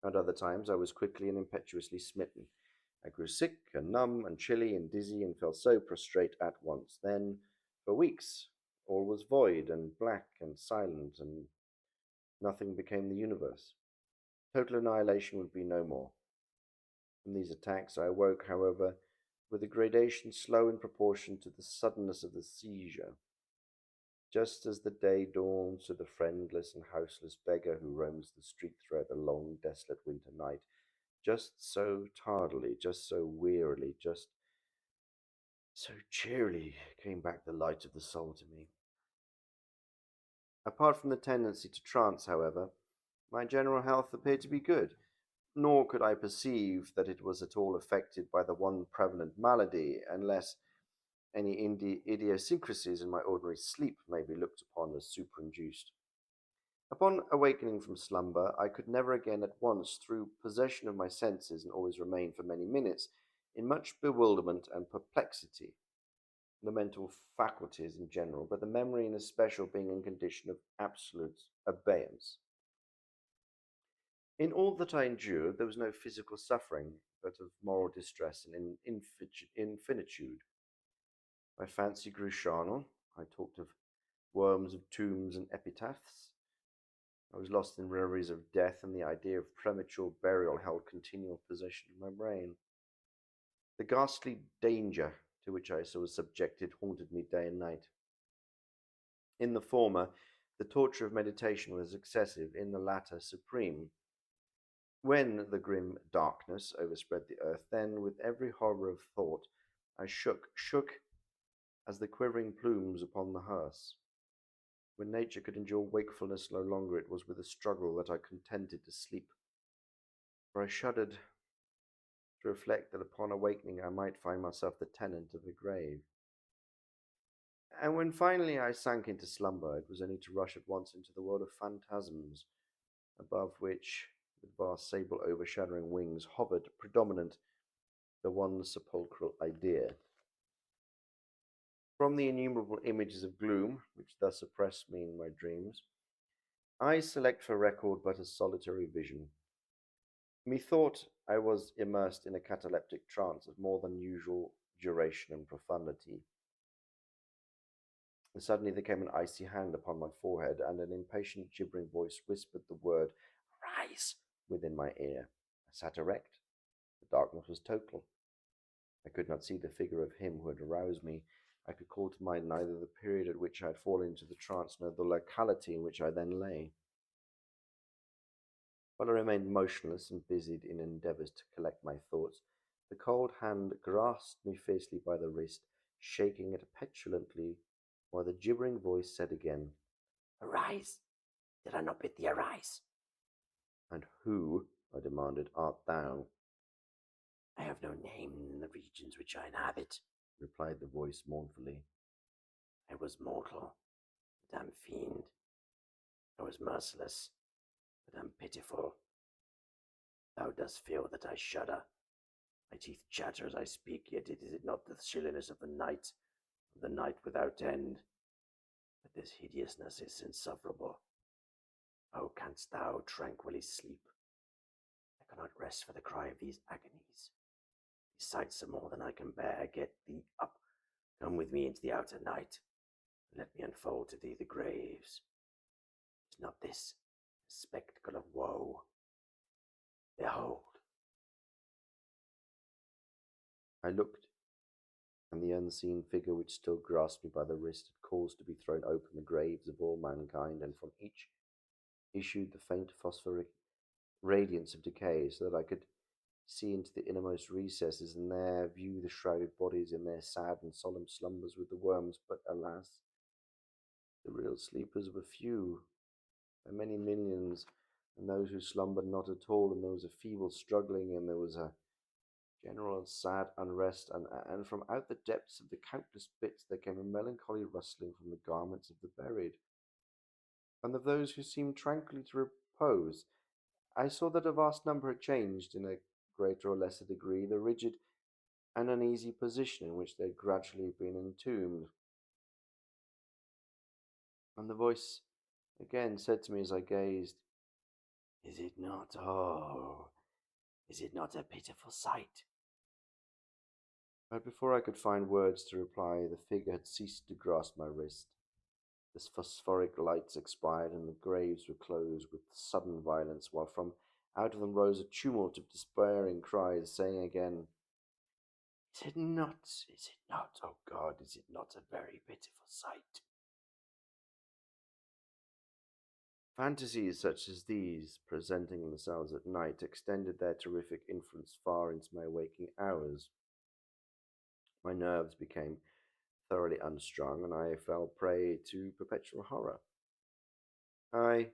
At other times, I was quickly and impetuously smitten. I grew sick and numb and chilly and dizzy and fell so prostrate at once. Then, for weeks, all was void and black and silent, and nothing became the universe. Total annihilation would be no more. From these attacks I awoke, however, with a gradation slow in proportion to the suddenness of the seizure. Just as the day dawns to the friendless and houseless beggar who roams the street throughout the long, desolate winter night, just so tardily, just so wearily, just so cheerily came back the light of the soul to me. Apart from the tendency to trance, however, my general health appeared to be good, nor could I perceive that it was at all affected by the one prevalent malady, unless any idiosyncrasies in my ordinary sleep may be looked upon as superinduced. Upon awakening from slumber, I could never again at once through possession of my senses, and always remained for many minutes in much bewilderment and perplexity, the mental faculties in general, but the memory in especial being in condition of absolute abeyance. In all that I endured, there was no physical suffering, but of moral distress and infinitude. My fancy grew charnel. I talked of worms of tombs and epitaphs. I was lost in reveries of death, and the idea of premature burial held continual possession of my brain. The ghastly danger to which I was subjected haunted me day and night. In the former, the torture of meditation was excessive, in the latter, supreme. When the grim darkness overspread the earth, then, with every horror of thought, I shook as the quivering plumes upon the hearse. When nature could endure wakefulness no longer, it was with a struggle that I contented to sleep, for I shuddered to reflect that upon awakening I might find myself the tenant of the grave. And when finally I sank into slumber, it was only to rush at once into the world of phantasms, above which, with vast sable overshadowing wings, hovered predominant the one sepulchral idea. From the innumerable images of gloom which thus oppressed me in my dreams, I select for record but a solitary vision. Methought I was immersed in a cataleptic trance of more than usual duration and profundity. And suddenly there came an icy hand upon my forehead, and an impatient, gibbering voice whispered the word, "Rise!" within my ear. I sat erect. The darkness was total. I could not see the figure of him who had aroused me. I could call to mind neither the period at which I had fallen into the trance nor the locality in which I then lay. While I remained motionless and busied in endeavours to collect my thoughts, the cold hand grasped me fiercely by the wrist, shaking it petulantly, while the gibbering voice said again, "Arise! Did I not bid thee arise?" "And who," I demanded, "art thou?" "I have no name in the regions which I inhabit," replied the voice mournfully. "I was mortal, but am fiend. I was merciless, but am pitiful. Thou dost feel that I shudder. My teeth chatter as I speak, yet is it not the chilliness of the night without end? But this hideousness is insufferable. Oh, canst thou tranquilly sleep? I cannot rest for the cry of these agonies. These sights are more than I can bear. Get thee up. Come with me into the outer night, and let me unfold to thee the graves. Is not this a spectacle of woe? Behold." I looked, and the unseen figure which still grasped me by the wrist had caused to be thrown open the graves of all mankind, and from each issued the faint phosphoric radiance of decay, so that I could see into the innermost recesses, and there view the shrouded bodies in their sad and solemn slumbers with the worms. But alas, the real sleepers were few, by many millions, and those who slumbered not at all, and there was a feeble struggling, and there was a general and sad unrest, and from out the depths of the countless pits there came a melancholy rustling from the garments of the buried, and of those who seemed tranquilly to repose. I saw that a vast number had changed, in a greater or lesser degree, the rigid and uneasy position in which they had gradually been entombed. And the voice again said to me as I gazed, "Is it not, oh, is it not a pitiful sight?" But before I could find words to reply, the figure had ceased to grasp my wrist. The phosphoric lights expired, and the graves were closed with sudden violence, while from out of them rose a tumult of despairing cries, saying again, is it not, oh God, is it not a very pitiful sight?" Fantasies such as these, presenting themselves at night, extended their terrific influence far into my waking hours. My nerves became thoroughly unstrung, and I fell prey to perpetual horror. I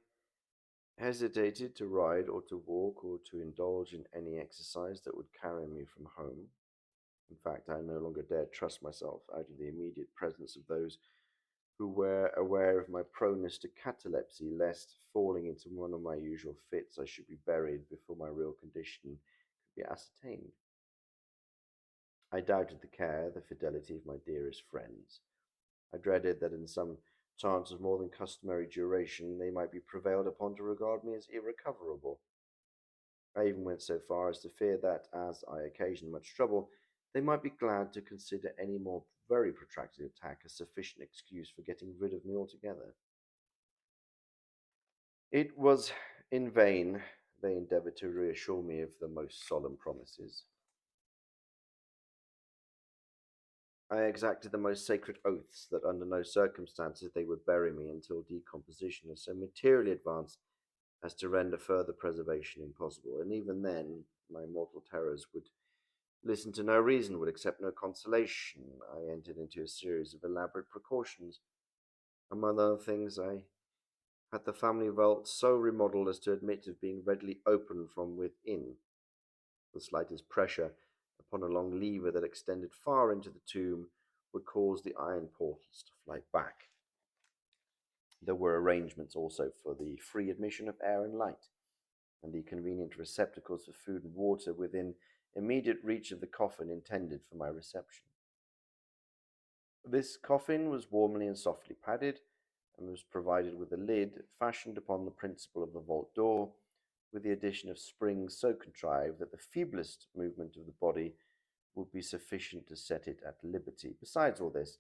hesitated to ride or to walk or to indulge in any exercise that would carry me from home. In fact, I no longer dared trust myself out of the immediate presence of those who were aware of my proneness to catalepsy, lest, falling into one of my usual fits, I should be buried before my real condition could be ascertained. I doubted the care, the fidelity of my dearest friends. I dreaded that in some chance of more than customary duration they might be prevailed upon to regard me as irrecoverable. I even went so far as to fear that, as I occasioned much trouble, they might be glad to consider any more very protracted attack a sufficient excuse for getting rid of me altogether. It was in vain they endeavoured to reassure me of the most solemn promises. I exacted the most sacred oaths that under no circumstances they would bury me until decomposition was so materially advanced as to render further preservation impossible, and even then my mortal terrors would listen to no reason, would accept no consolation. I entered into a series of elaborate precautions. Among other things, I had the family vault so remodelled as to admit of being readily opened from within. The slightest pressure upon a long lever that extended far into the tomb would cause the iron portals to fly back. There were arrangements also for the free admission of air and light, and the convenient receptacles for food and water within immediate reach of the coffin intended for my reception. This coffin was warmly and softly padded, and was provided with a lid fashioned upon the principle of the vault door, with the addition of springs so contrived that the feeblest movement of the body would be sufficient to set it at liberty. Besides all this,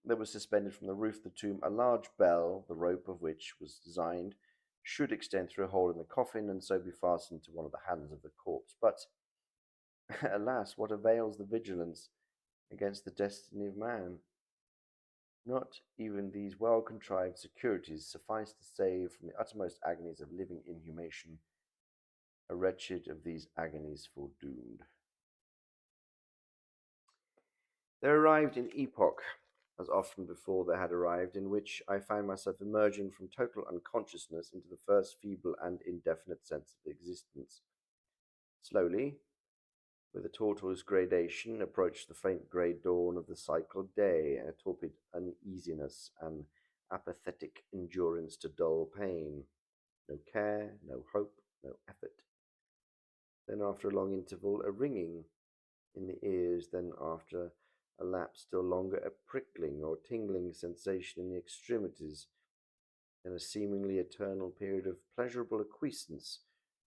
there was suspended from the roof of the tomb a large bell, the rope of which was designed should extend through a hole in the coffin, and so be fastened to one of the hands of the corpse. But Alas, what avails the vigilance against the destiny of man? Not even these well contrived securities suffice to save from the uttermost agonies of living inhumation a wretched of these agonies foredoomed. There arrived an epoch, as often before there had arrived, in which I found myself emerging from total unconsciousness into the first feeble and indefinite sense of existence. Slowly, with a tortuous gradation, approached the faint grey dawn of the cycled day, a torpid uneasiness, an apathetic endurance to dull pain. No care, no hope, no effort. Then, after a long interval, a ringing in the ears, then, after a lapse still longer, a prickling or tingling sensation in the extremities, then a seemingly eternal period of pleasurable acquiescence,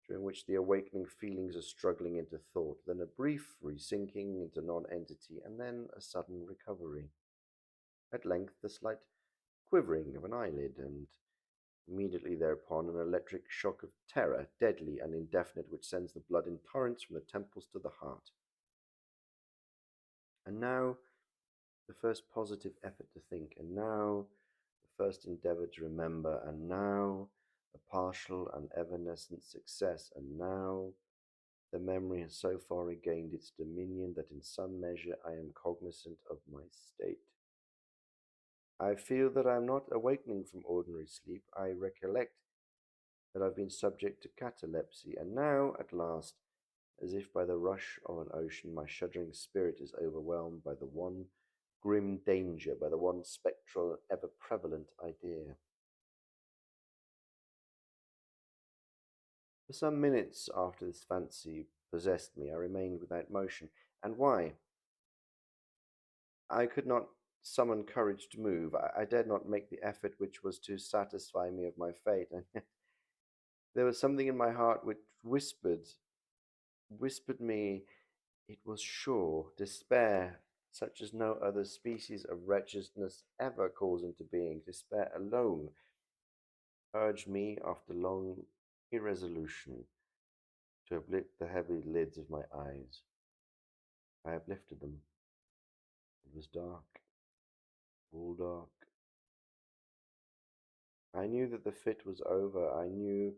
during which the awakening feelings are struggling into thought, then a brief resinking into nonentity, and then a sudden recovery. At length, the slight quivering of an eyelid, and immediately thereupon an electric shock of terror, deadly and indefinite, which sends the blood in torrents from the temples to the heart. And now the first positive effort to think, and now the first endeavour to remember, and now a partial and evanescent success, and now the memory has so far regained its dominion that in some measure I am cognizant of my state. I feel that I am not awakening from ordinary sleep. I recollect that I've been subject to catalepsy, and now, at last, as if by the rush of an ocean, my shuddering spirit is overwhelmed by the one grim danger, by the one spectral, ever prevalent idea. For some minutes after this fancy possessed me, I remained without motion. And why? I could not summon courage to move. I dared not make the effort which was to satisfy me of my fate. And yet there was something in my heart which whispered me it was sure. Despair, such as no other species of wretchedness ever calls into being, despair alone, urged me, after long irresolution, to uplift the heavy lids of my eyes. I uplifted them. It was dark, all dark. I knew that the fit was over. I knew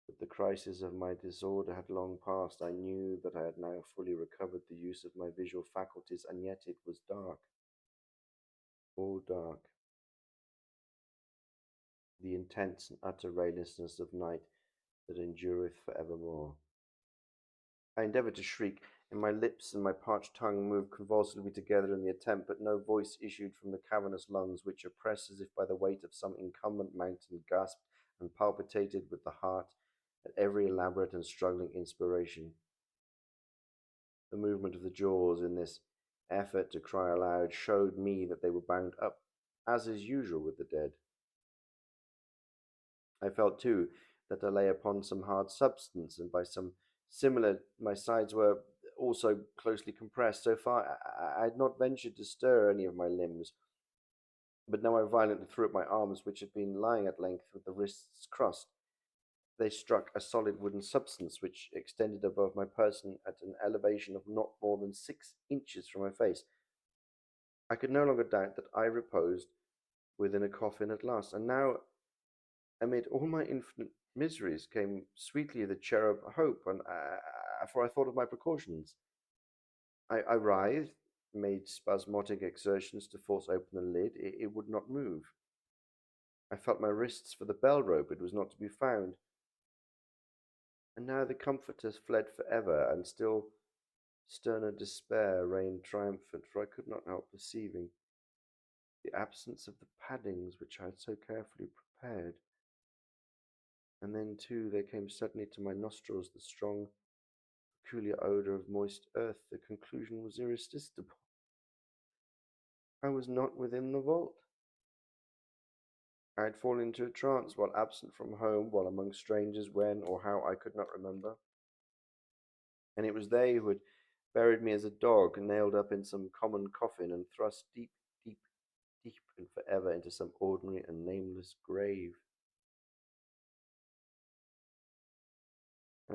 that the crisis of my disorder had long passed. I knew that I had now fully recovered the use of my visual faculties, and yet it was dark, all dark. The intense and utter raylessness of night that endureth for evermore. I endeavoured to shriek, and my lips and my parched tongue moved convulsively together in the attempt, but no voice issued from the cavernous lungs, which, oppressed as if by the weight of some incumbent mountain, gasped and palpitated with the heart at every elaborate and struggling inspiration. The movement of the jaws in this effort to cry aloud showed me that they were bound up, as is usual with the dead. I felt, too, that I lay upon some hard substance, and by some similar my sides were also closely compressed. So far I had not ventured to stir any of my limbs, but now I violently threw up my arms, which had been lying at length with the wrists crossed. They struck a solid wooden substance which extended above my person at an elevation of not more than 6 inches from my face. I could no longer doubt that I reposed within a coffin at last, and now, amid all my infinite miseries, came sweetly the cherub hope, and for I thought of my precautions. I writhed, made spasmodic exertions to force open the lid. It would not move. I felt my wrists for the bell rope. It was not to be found. And now the comfort has fled for ever, and still sterner despair reigned triumphant, for I could not help perceiving the absence of the paddings which I had so carefully prepared. And then, too, there came suddenly to my nostrils the strong, peculiar odour of moist earth. The conclusion was irresistible. I was not within the vault. I had fallen into a trance while absent from home, while among strangers, when or how I could not remember. And it was they who had buried me as a dog, nailed up in some common coffin, and thrust deep, deep, deep and forever into some ordinary and nameless grave.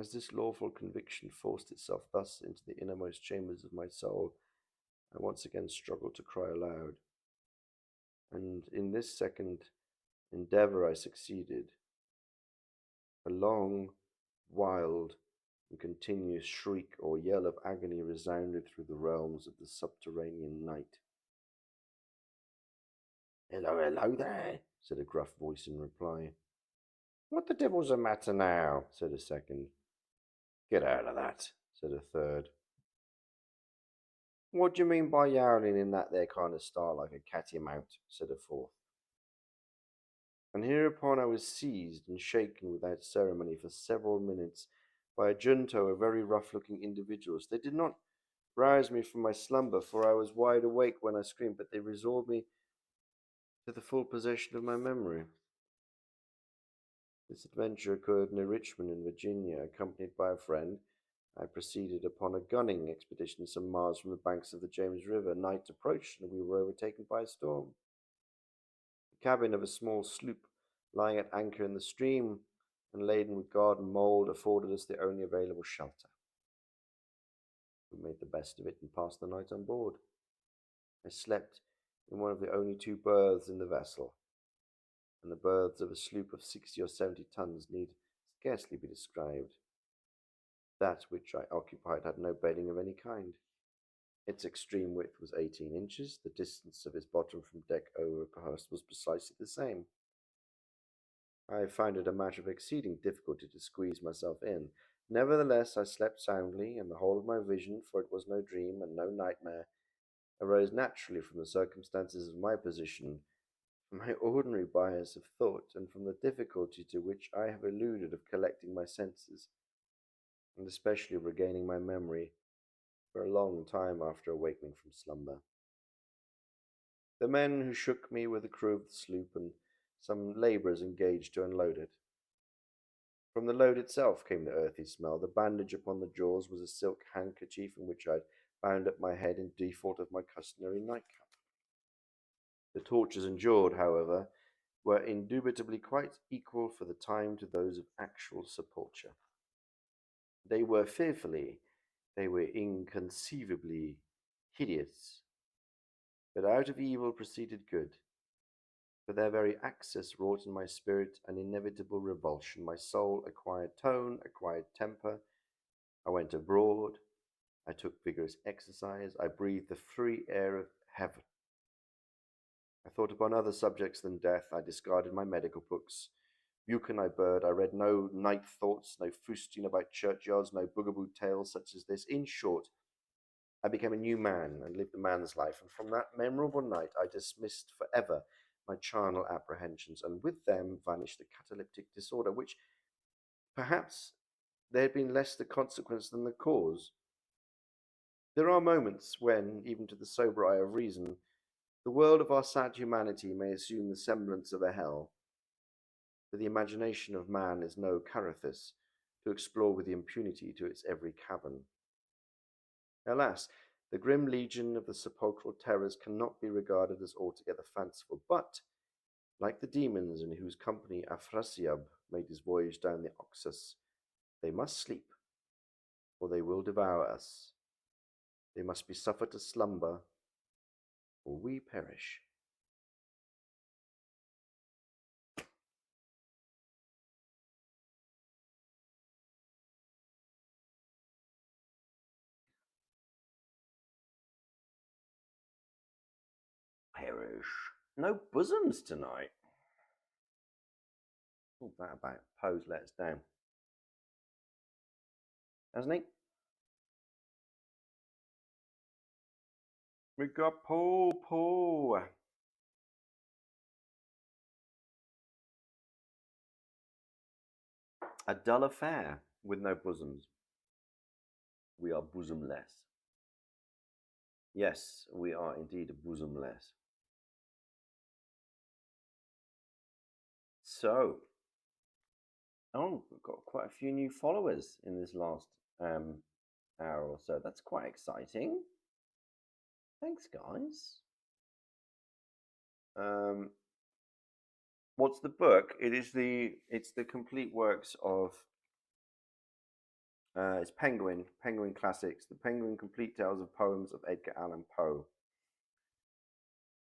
As this lawful conviction forced itself thus into the innermost chambers of my soul, I once again struggled to cry aloud. And in this second endeavor I succeeded. A long, wild, and continuous shriek or yell of agony resounded through the realms of the subterranean night. "Hello, hello there," said a gruff voice in reply. "What the devil's the matter now?" said a second. "Get out of that," said a third. "What do you mean by yowling in that there kind of style like a catamount?" said a fourth. And hereupon I was seized and shaken without ceremony for several minutes by a junto of very rough-looking individuals. They did not rouse me from my slumber, for I was wide awake when I screamed, but they restored me to the full possession of my memory. This adventure occurred near Richmond in Virginia. Accompanied by a friend, I proceeded upon a gunning expedition some miles from the banks of the James River. Night approached, and we were overtaken by a storm. The cabin of a small sloop, lying at anchor in the stream and laden with garden mould, afforded us the only available shelter. We made the best of it and passed the night on board. I slept in one of the only two berths in the vessel, and the berths of a sloop of 60 or 70 tons need scarcely be described. That which I occupied had no bedding of any kind. Its extreme width was 18 inches. The distance of its bottom from deck over was precisely the same. I found it a matter of exceeding difficulty to squeeze myself in. Nevertheless, I slept soundly, and the whole of my vision, for it was no dream and no nightmare, arose naturally from the circumstances of my position, from my ordinary bias of thought, and from the difficulty to which I have alluded of collecting my senses, and especially of regaining my memory for a long time after awakening from slumber. The men who shook me were the crew of the sloop and some labourers engaged to unload it. From the load itself came the earthy smell. The bandage upon the jaws was a silk handkerchief in which I had bound up my head in default of my customary nightcap. The tortures endured, however, were indubitably quite equal for the time to those of actual sepulture. They were inconceivably hideous, but out of evil proceeded good. For their very access wrought in my spirit an inevitable revulsion. My soul acquired tone, acquired temper. I went abroad. I took vigorous exercise. I breathed the free air of heaven. I thought upon other subjects than death. I discarded my medical books. Buchan I bird. I read no night thoughts, no fustian about churchyards, no bugaboo tales such as this. In short, I became a new man and lived a man's life, and from that memorable night I dismissed for ever my charnel apprehensions, and with them vanished the cataleptic disorder, which perhaps there had been less the consequence than the cause. There are moments when, even to the sober eye of reason, the world of our sad humanity may assume the semblance of a hell, for the imagination of man is no Carathis to explore with impunity to its every cavern. Alas, the grim legion of the sepulchral terrors cannot be regarded as altogether fanciful, but, like the demons in whose company Afrasiab made his voyage down the Oxus, they must sleep, or they will devour us. They must be suffered to slumber, or we perish. Perish. No bosoms tonight. All that about Poe's let us down, hasn't he? We got Poe. A dull affair with no bosoms. We are bosomless. Yes, we are indeed bosomless. So, we've got quite a few new followers in this last hour or so. That's quite exciting. Thanks, guys. What's the book? It's the complete works of It's Penguin Classics, the Penguin Complete Tales of Poems of Edgar Allan Poe,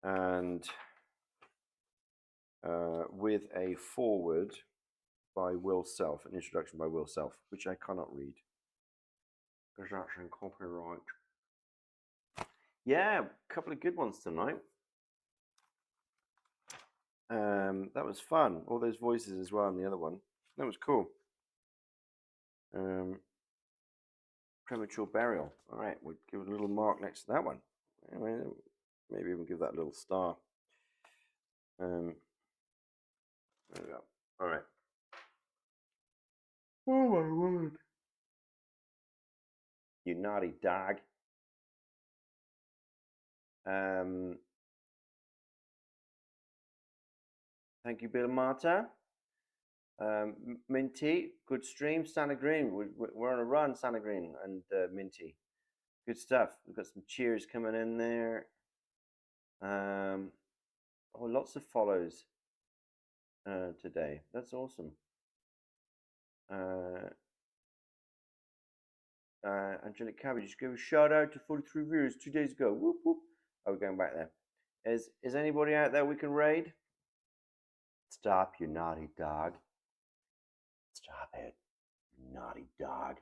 and with a foreword by Will Self, an introduction by Will Self, which I cannot read because that's in copyright. Yeah, a couple of good ones tonight. That was fun. All those voices as well in the other one. That was cool. Premature Burial. All right, we'll give it a little mark next to that one. Maybe even give that a little star. There we go. All right. Oh my word. You naughty dog. Thank you, Bill Marta. Minty, good stream. Santa Green, we're on a run, Santa Green and Minty. Good stuff. We've got some cheers coming in there. Lots of follows today. That's awesome. Angelic Cabbage, just give a shout out to 43 viewers 2 days ago. Whoop whoop. Oh, we're going back there. Is anybody out there we can raid? Stop, you naughty dog. Stop it, you naughty dog.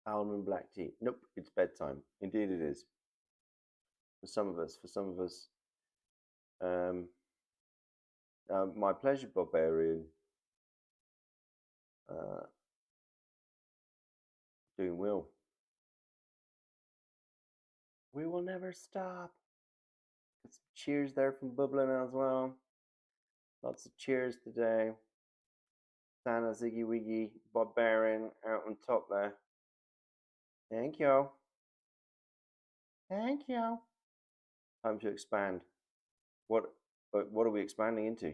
Almond black tea. Nope, it's bedtime. Indeed it is. For some of us. My pleasure, Barbarian. Doing well. We will never stop. Got some cheers there from Bubbling as well. Lots of cheers today. Santa, Ziggy Wiggy, Barbarian out on top there. Thank you. Thank you. Time to expand. What are we expanding into?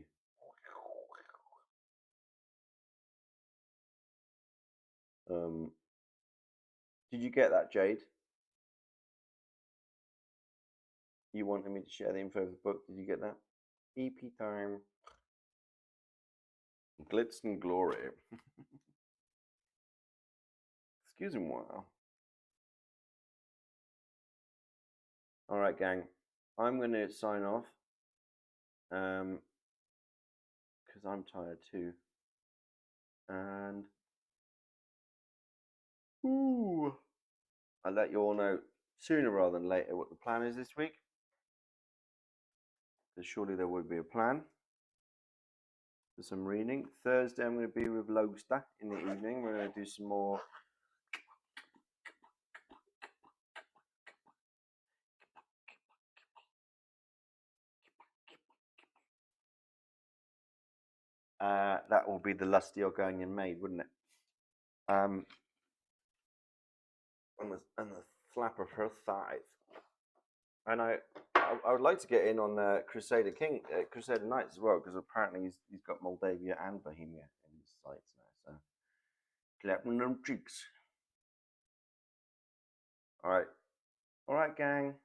Did you get that, Jade? You wanted me to share the info of the book. Did you get that? EP time. Glitz and glory. Excuse me. All right, gang. I'm going to sign off because I'm tired too. And I'll let you all know sooner rather than later what the plan is this week. Because surely there would be a plan for some reading. Thursday, I'm going to be with Logsta in the evening. We're going to do some more. That will be the lusty Orgonian maid, wouldn't it? And the flap of her thighs. And I would like to get in on Crusader Knights as well, because apparently he's got Moldavia and Bohemia in his sights now. So clapping them cheeks. All right, gang.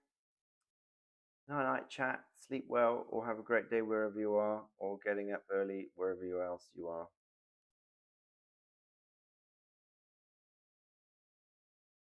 Night, chat. Sleep well, or have a great day wherever you are, or getting up early wherever else you are.